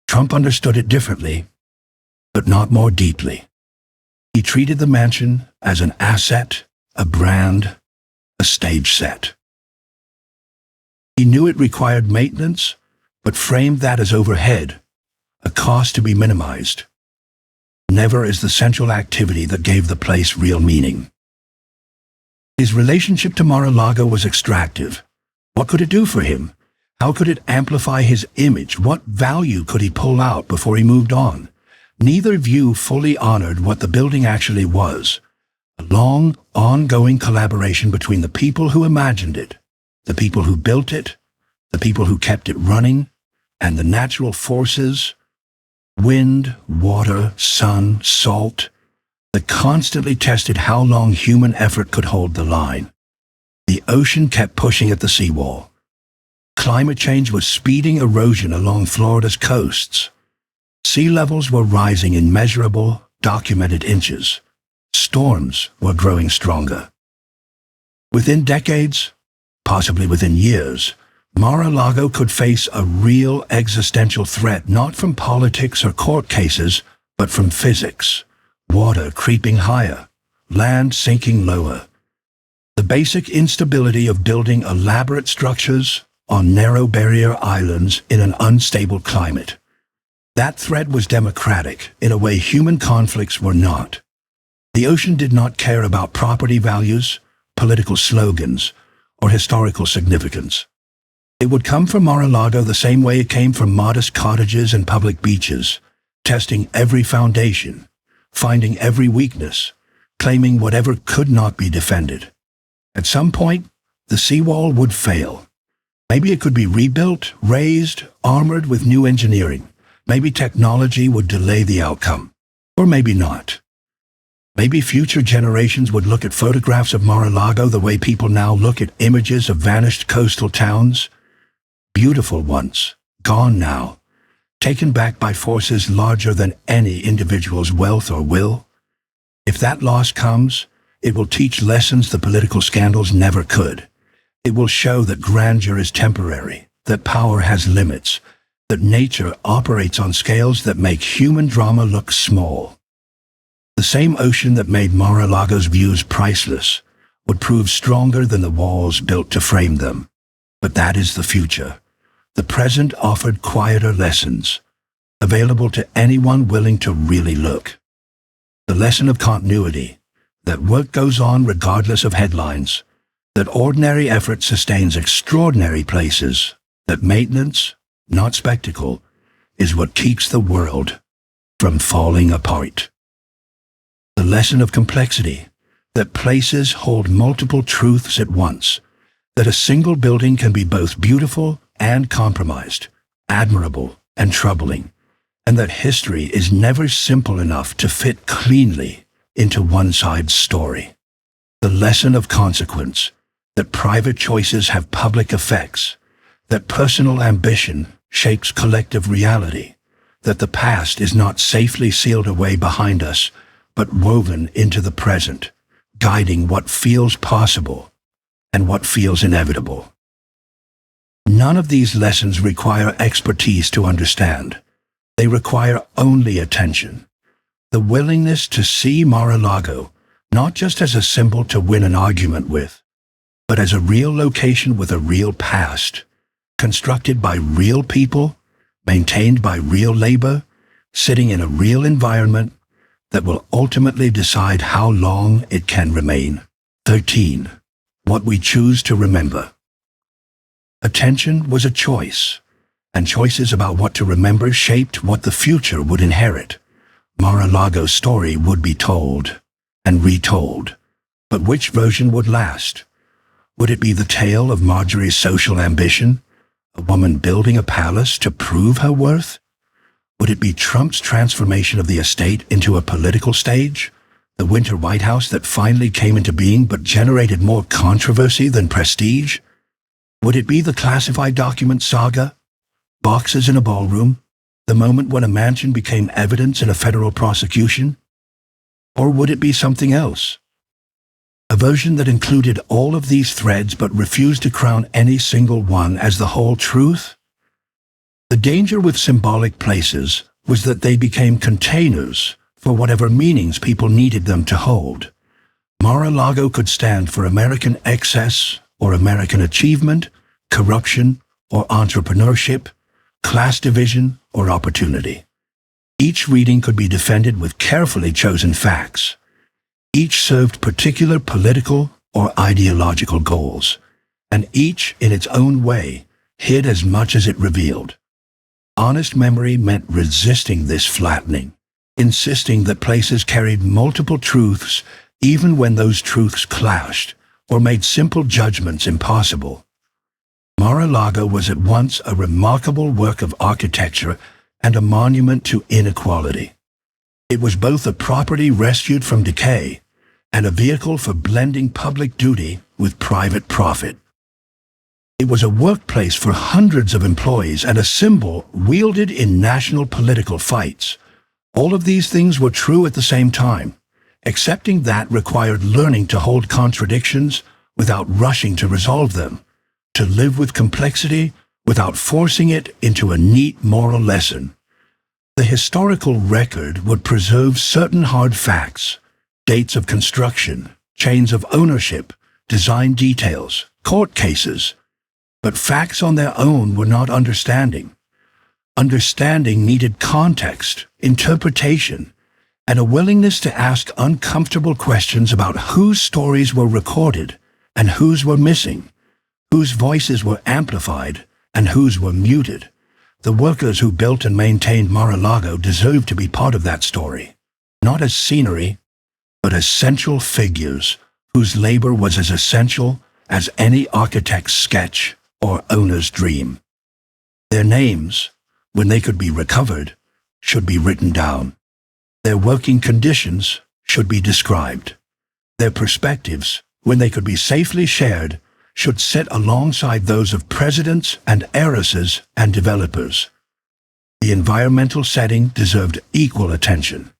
S1: Trump understood it differently, but not more deeply. He treated the mansion as an asset, a brand, a stage set. He knew it required maintenance, but framed that as overhead, a cost to be minimized, never as the central activity that gave the place real meaning. His relationship to Mar-a-Lago was extractive. What could it do for him? How could it amplify his image? What value could he pull out before he moved on? Neither view fully honored what the building actually was, a long, ongoing collaboration between the people who imagined it, the people who built it, the people who kept it running, and the natural forces, wind, water, sun, salt, that constantly tested how long human effort could hold the line. The ocean kept pushing at the seawall. Climate change was speeding erosion along Florida's coasts. Sea levels were rising in measurable, documented inches. Storms were growing stronger. Within decades, possibly within years, Mar-a-Lago could face a real existential threat not from politics or court cases, but from physics. Water creeping higher, land sinking lower. The basic instability of building elaborate structures on narrow barrier islands in an unstable climate. That threat was democratic in a way human conflicts were not. The ocean did not care about property values, political slogans, or historical significance. It would come from Mar-a-Lago the same way it came from modest cottages and public beaches, testing every foundation, finding every weakness, claiming whatever could not be defended. At some point, the seawall would fail. Maybe it could be rebuilt, raised, armored with new engineering. Maybe technology would delay the outcome. Or maybe not. Maybe future generations would look at photographs of Mar-a-Lago the way people now look at images of vanished coastal towns. Beautiful once, gone now, taken back by forces larger than any individual's wealth or will. If that loss comes, it will teach lessons the political scandals never could. It will show that grandeur is temporary, that power has limits, that nature operates on scales that make human drama look small. The same ocean that made Mar-a-Lago's views priceless would prove stronger than the walls built to frame them. But that is the future. The present offered quieter lessons, available to anyone willing to really look. The lesson of continuity, that work goes on regardless of headlines, that ordinary effort sustains extraordinary places, that maintenance, not spectacle, is what keeps the world from falling apart. The lesson of complexity, that places hold multiple truths at once, that a single building can be both beautiful and compromised, admirable and troubling, and that history is never simple enough to fit cleanly into one side's story. The lesson of consequence, that private choices have public effects, that personal ambition shapes collective reality, that the past is not safely sealed away behind us, but woven into the present, guiding what feels possible and what feels inevitable. None of these lessons require expertise to understand. They require only attention. The willingness to see Mar-a-Lago not just as a symbol to win an argument with, but as a real location with a real past, constructed by real people, maintained by real labor, sitting in a real environment that will ultimately decide how long it can remain. 13. What we choose to remember. Attention was a choice, and choices about what to remember shaped what the future would inherit. Mar-a-Lago's story would be told and retold, but which version would last? Would it be the tale of Marjorie's social ambition, a woman building a palace to prove her worth? Would it be Trump's transformation of the estate into a political stage, the winter White House that finally came into being but generated more controversy than prestige? Would it be the classified document saga, boxes in a ballroom, the moment when a mansion became evidence in a federal prosecution? Or would it be something else? A version that included all of these threads but refused to crown any single one as the whole truth? The danger with symbolic places was that they became containers for whatever meanings people needed them to hold. Mar-a-Lago could stand for American excess or American achievement, corruption or entrepreneurship, class division or opportunity. Each reading could be defended with carefully chosen facts. Each served particular political or ideological goals, and each, in its own way, hid as much as it revealed. Honest memory meant resisting this flattening, insisting that places carried multiple truths even when those truths clashed or made simple judgments impossible. Mar-a-Lago was at once a remarkable work of architecture and a monument to inequality. It was both a property rescued from decay and a vehicle for blending public duty with private profit. It was a workplace for hundreds of employees and a symbol wielded in national political fights. All of these things were true at the same time. Accepting that required learning to hold contradictions without rushing to resolve them, to live with complexity without forcing it into a neat moral lesson. The historical record would preserve certain hard facts, dates of construction, chains of ownership, design details, court cases. But facts on their own were not understanding. Understanding needed context, interpretation, and a willingness to ask uncomfortable questions about whose stories were recorded and whose were missing, whose voices were amplified and whose were muted. The workers who built and maintained Mar-a-Lago deserved to be part of that story, not as scenery, but as central figures whose labor was as essential as any architect's sketch or owner's dream. Their names, when they could be recovered, should be written down. Their working conditions should be described. Their perspectives, when they could be safely shared, should sit alongside those of presidents and heiresses and developers. The environmental setting deserved equal attention.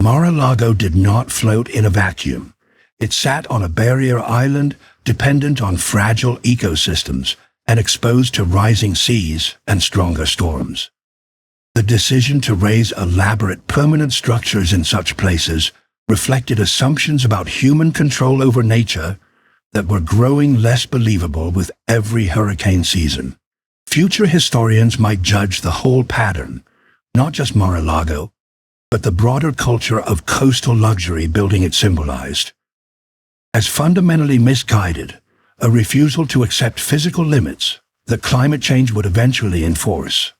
S1: Mar-a-Lago did not float in a vacuum. It sat on a barrier island dependent on fragile ecosystems and exposed to rising seas and stronger storms. The decision to raise elaborate permanent structures in such places reflected assumptions about human control over nature that were growing less believable with every hurricane season. Future historians might judge the whole pattern, not just Mar-a-Lago, but the broader culture of coastal luxury building it symbolized, as fundamentally misguided, a refusal to accept physical limits that climate change would eventually enforce.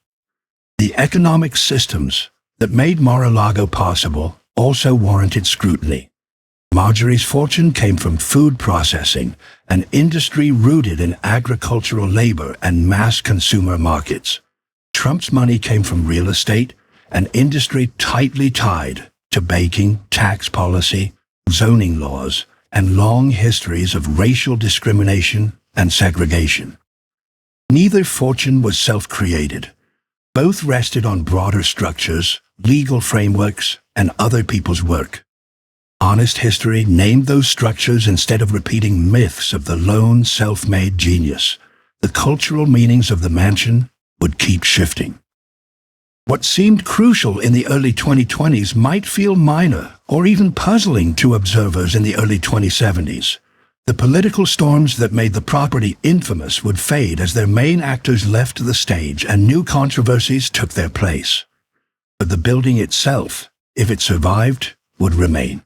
S1: The economic systems that made Mar-a-Lago possible also warranted scrutiny. Marjorie's fortune came from food processing, an industry rooted in agricultural labor and mass consumer markets. Trump's money came from real estate, an industry tightly tied to baking, tax policy, zoning laws, and long histories of racial discrimination and segregation. Neither fortune was self-created. Both rested on broader structures, legal frameworks, and other people's work. Honest history named those structures instead of repeating myths of the lone, self-made genius. The cultural meanings of the mansion would keep shifting. What seemed crucial in the early 2020s might feel minor or even puzzling to observers in the early 2070s. The political storms that made the property infamous would fade as their main actors left the stage and new controversies took their place. But the building itself, if it survived, would remain.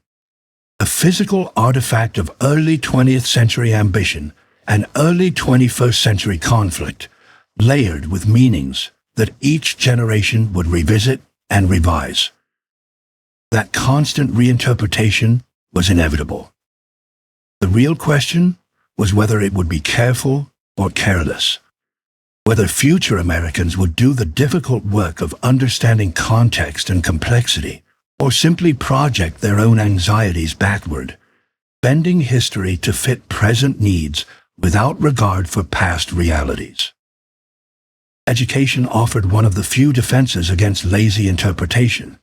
S1: A physical artifact of early 20th century ambition and early 21st century conflict, layered with meanings that each generation would revisit and revise. That constant reinterpretation was inevitable. The real question was whether it would be careful or careless, whether future Americans would do the difficult work of understanding context and complexity, or simply project their own anxieties backward, bending history to fit present needs without regard for past realities. Education offered one of the few defenses against lazy interpretation.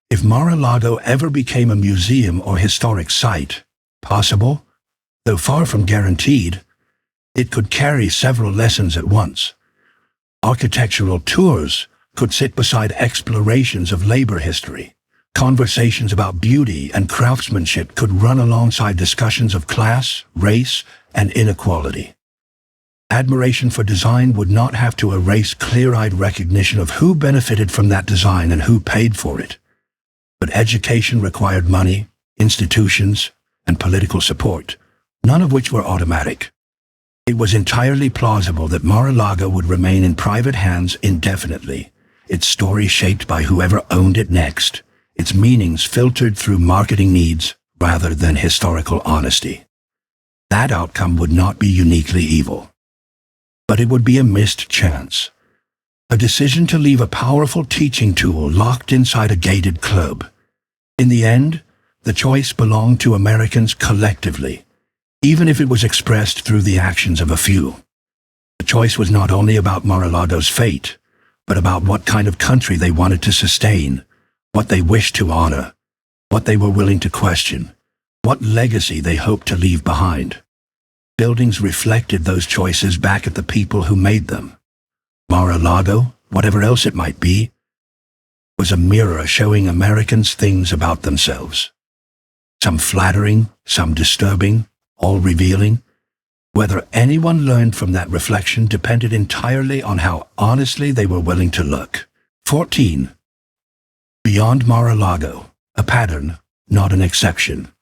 S1: If Mar-a-Lago ever became a museum or historic site, possible, though far from guaranteed, it could carry several lessons at once. Architectural tours could sit beside explorations of labor history. Conversations about beauty and craftsmanship could run alongside discussions of class, race, and inequality. Admiration for design would not have to erase clear-eyed recognition of who benefited from that design and who paid for it. But education required money, institutions, and political support, none of which were automatic. It was entirely plausible that Mar-a-Lago would remain in private hands indefinitely, its story shaped by whoever owned it next, its meanings filtered through marketing needs rather than historical honesty. That outcome would not be uniquely evil. But it would be a missed chance. A decision to leave a powerful teaching tool locked inside a gated club. In the end, the choice belonged to Americans collectively, even if it was expressed through the actions of a few. The choice was not only about Mar-a-Lago's fate, but about what kind of country they wanted to sustain, what they wished to honor, what they were willing to question, what legacy they hoped to leave behind. Buildings reflected those choices back at the people who made them. Mar-a-Lago, whatever else it might be, was a mirror showing Americans things about themselves. Some flattering, some disturbing, all revealing. Whether anyone learned from that reflection depended entirely on how honestly they were willing to look. 14. Beyond Mar-a-Lago, a pattern, not an exception.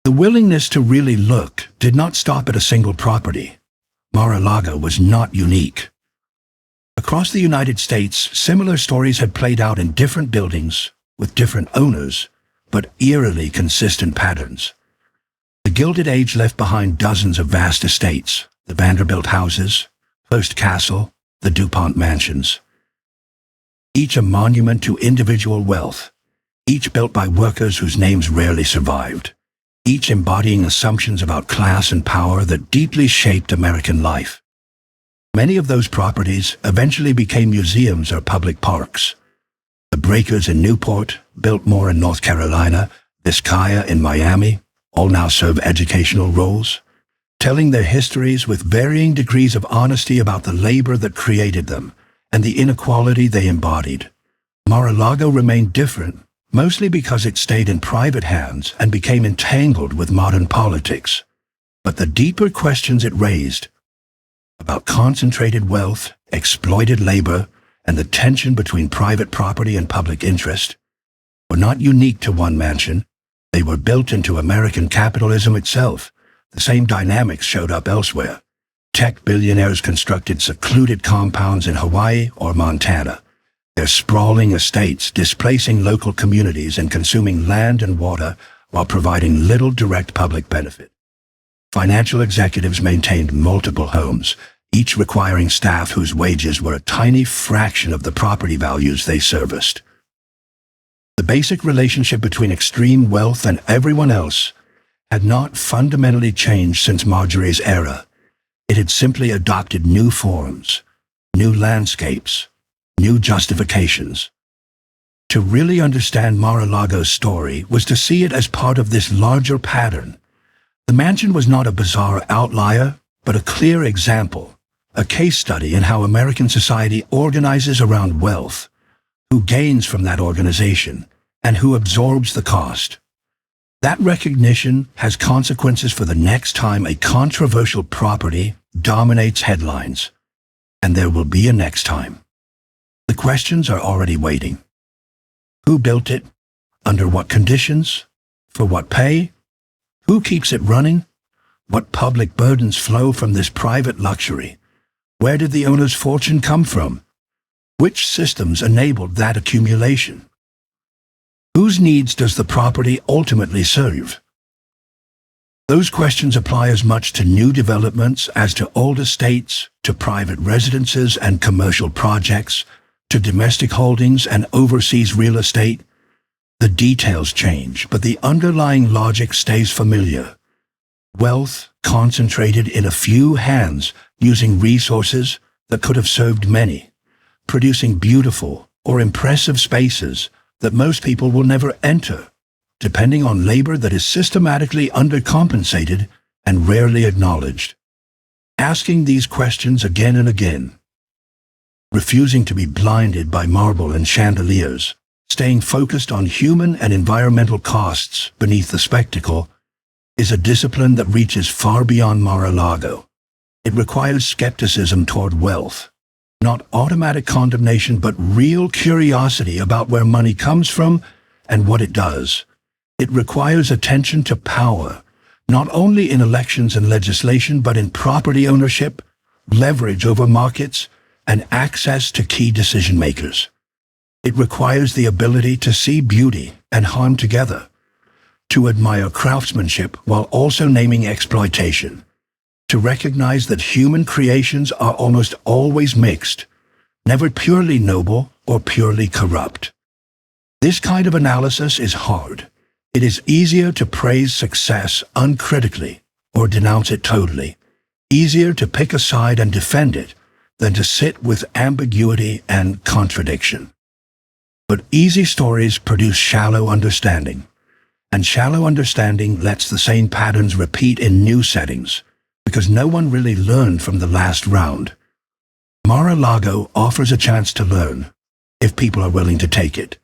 S1: The willingness to really look did not stop at a single property. Mar-a-Lago was not unique. Across the United States, similar stories had played out in different buildings, with different owners, but eerily consistent patterns. The Gilded Age left behind dozens of vast estates, the Vanderbilt houses, Hearst Castle, the DuPont mansions. Each a monument to individual wealth, each built by workers whose names rarely survived, each embodying assumptions about class and power that deeply shaped American life. Many of those properties eventually became museums or public parks. The Breakers in Newport, Biltmore in North Carolina, Vizcaya in Miami, all now serve educational roles, telling their histories with varying degrees of honesty about the labor that created them and the inequality they embodied. Mar-a-Lago remained different, mostly because it stayed in private hands and became entangled with modern politics. But the deeper questions it raised, about concentrated wealth, exploited labor, and the tension between private property and public interest, were not unique to one mansion. They were built into American capitalism itself. The same dynamics showed up elsewhere. Tech billionaires constructed secluded compounds in Hawaii or Montana, their sprawling estates displacing local communities and consuming land and water while providing little direct public benefit. Financial executives maintained multiple homes, each requiring staff whose wages were a tiny fraction of the property values they serviced. The basic relationship between extreme wealth and everyone else had not fundamentally changed since Marjorie's era. It had simply adopted new forms, new landscapes, new justifications. To really understand Mar-a-Lago's story was to see it as part of this larger pattern. The mansion was not a bizarre outlier, but a clear example, a case study in how American society organizes around wealth, who gains from that organization, and who absorbs the cost. That recognition has consequences for the next time a controversial property dominates headlines, and there will be a next time. The questions are already waiting. Who built it? Under what conditions? For what pay? Who keeps it running? What public burdens flow from this private luxury? Where did the owner's fortune come from? Which systems enabled that accumulation? Whose needs does the property ultimately serve? Those questions apply as much to new developments as to old estates, to private residences and commercial projects, to domestic holdings and overseas real estate. The details change, but the underlying logic stays familiar. Wealth concentrated in a few hands, using resources that could have served many, producing beautiful or impressive spaces that most people will never enter, depending on labor that is systematically undercompensated and rarely acknowledged. Asking these questions again and again, refusing to be blinded by marble and chandeliers, staying focused on human and environmental costs beneath the spectacle, is a discipline that reaches far beyond Mar-a-Lago. It requires skepticism toward wealth, not automatic condemnation, but real curiosity about where money comes from and what it does. It requires attention to power, not only in elections and legislation, but in property ownership, leverage over markets, and access to key decision-makers. It requires the ability to see beauty and harm together, to admire craftsmanship while also naming exploitation, to recognize that human creations are almost always mixed, never purely noble or purely corrupt. This kind of analysis is hard. It is easier to praise success uncritically or denounce it totally, easier to pick a side and defend it than to sit with ambiguity and contradiction. But easy stories produce shallow understanding, and shallow understanding lets the same patterns repeat in new settings, because no one really learned from the last round. Mar-a-Lago offers a chance to learn, if people are willing to take it.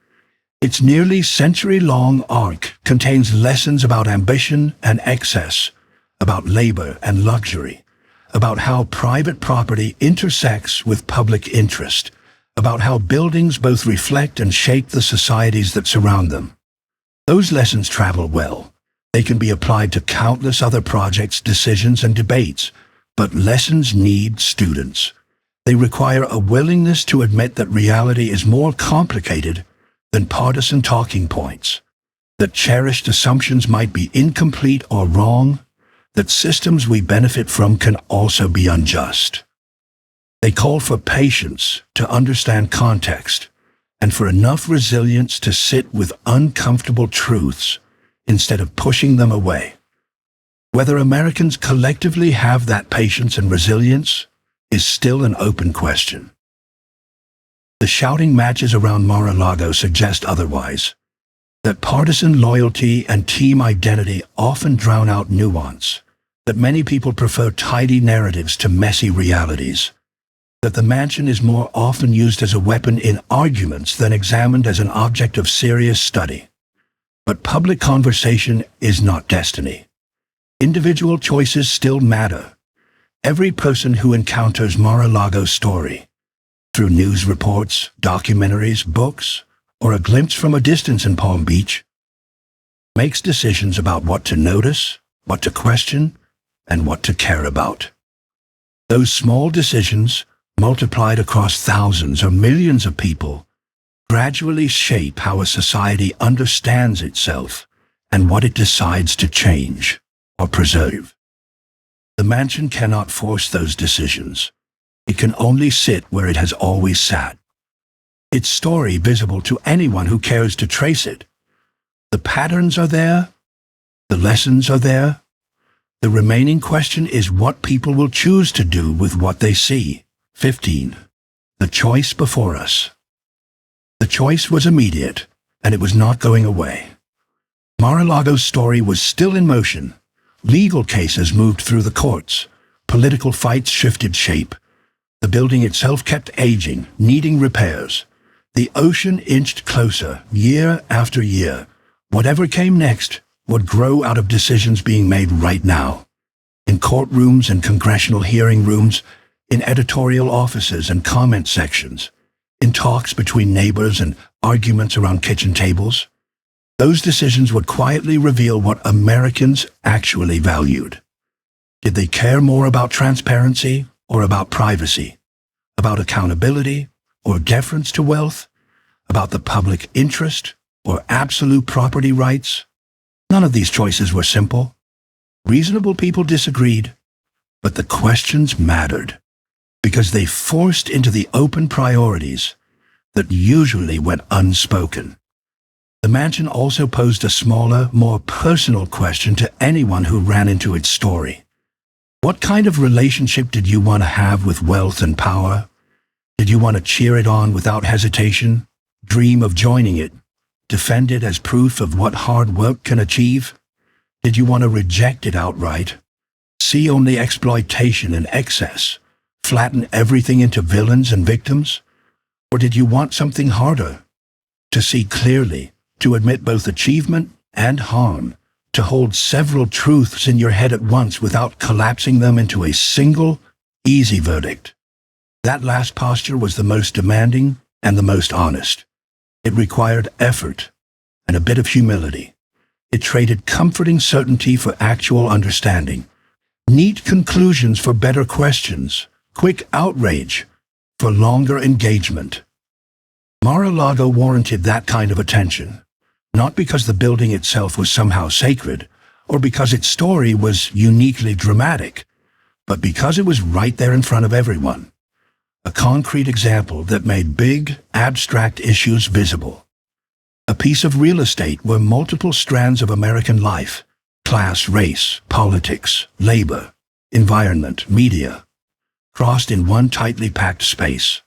S1: Its nearly century-long arc contains lessons about ambition and excess, about labor and luxury, about how private property intersects with public interest, about how buildings both reflect and shape the societies that surround them. Those lessons travel well. They can be applied to countless other projects, decisions, and debates, but lessons need students. They require a willingness to admit that reality is more complicated than partisan talking points, that cherished assumptions might be incomplete or wrong, that systems we benefit from can also be unjust. They call for patience to understand context, and for enough resilience to sit with uncomfortable truths instead of pushing them away. Whether Americans collectively have that patience and resilience is still an open question. The shouting matches around Mar-a-Lago suggest otherwise, that partisan loyalty and team identity often drown out nuance, that many people prefer tidy narratives to messy realities. that the mansion is more often used as a weapon in arguments than examined as an object of serious study. But public conversation is not destiny. Individual choices still matter. Every person who encounters Mar-a-Lago's story, through news reports, documentaries, books, or a glimpse from a distance in Palm Beach, makes decisions about what to notice, what to question, and what to care about. Those small decisions, multiplied across thousands or millions of people, gradually shape how a society understands itself and what it decides to change or preserve. The mansion cannot force those decisions. It can only sit where it has always sat. Its story visible to anyone who cares to trace it. The patterns are there. The lessons are there. The remaining question is what people will choose to do with what they see. 15. The choice before us. The choice was immediate, and it was not going away. Mar-a-Lago's story was still in motion. Legal cases moved through the courts. Political fights shifted shape. The building itself kept aging, needing repairs. The ocean inched closer, year after year. Whatever came next would grow out of decisions being made right now. In courtrooms and congressional hearing rooms, in editorial offices and comment sections, in talks between neighbors and arguments around kitchen tables. Those decisions would quietly reveal what Americans actually valued. Did they care more about transparency or about privacy? About accountability or deference to wealth? About the public interest or absolute property rights? None of these choices were simple. Reasonable people disagreed, but the questions mattered because they forced into the open priorities that usually went unspoken. The mansion also posed a smaller, more personal question to anyone who ran into its story. What kind of relationship did you want to have with wealth and power? Did you want to cheer it on without hesitation, dream of joining it, defend it as proof of what hard work can achieve? Did you want to reject it outright, see only exploitation and excess, flatten everything into villains and victims? Or did you want something harder, to see clearly, to admit both achievement and harm, to hold several truths in your head at once without collapsing them into a single, easy verdict? That last posture was the most demanding and the most honest. It required effort and a bit of humility. It traded comforting certainty for actual understanding, neat conclusions for better questions, quick outrage for longer engagement. Mar-a-Lago warranted that kind of attention, not because the building itself was somehow sacred, or because its story was uniquely dramatic, but because it was right there in front of everyone. A concrete example that made big, abstract issues visible. A piece of real estate where multiple strands of American life, class, race, politics, labor, environment, media, crossed in one tightly packed space.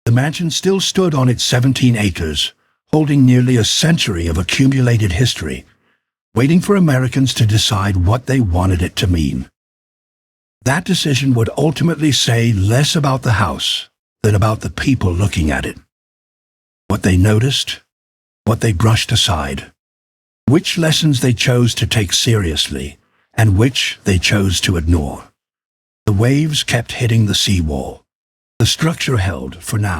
S1: The mansion still stood on its 17 acres, holding nearly a century of accumulated history, waiting for Americans to decide what they wanted it to mean. That decision would ultimately say less about the house than about the people looking at it. What they noticed, what they brushed aside, which lessons they chose to take seriously, and which they chose to ignore. The waves kept hitting the seawall. The structure held, for now,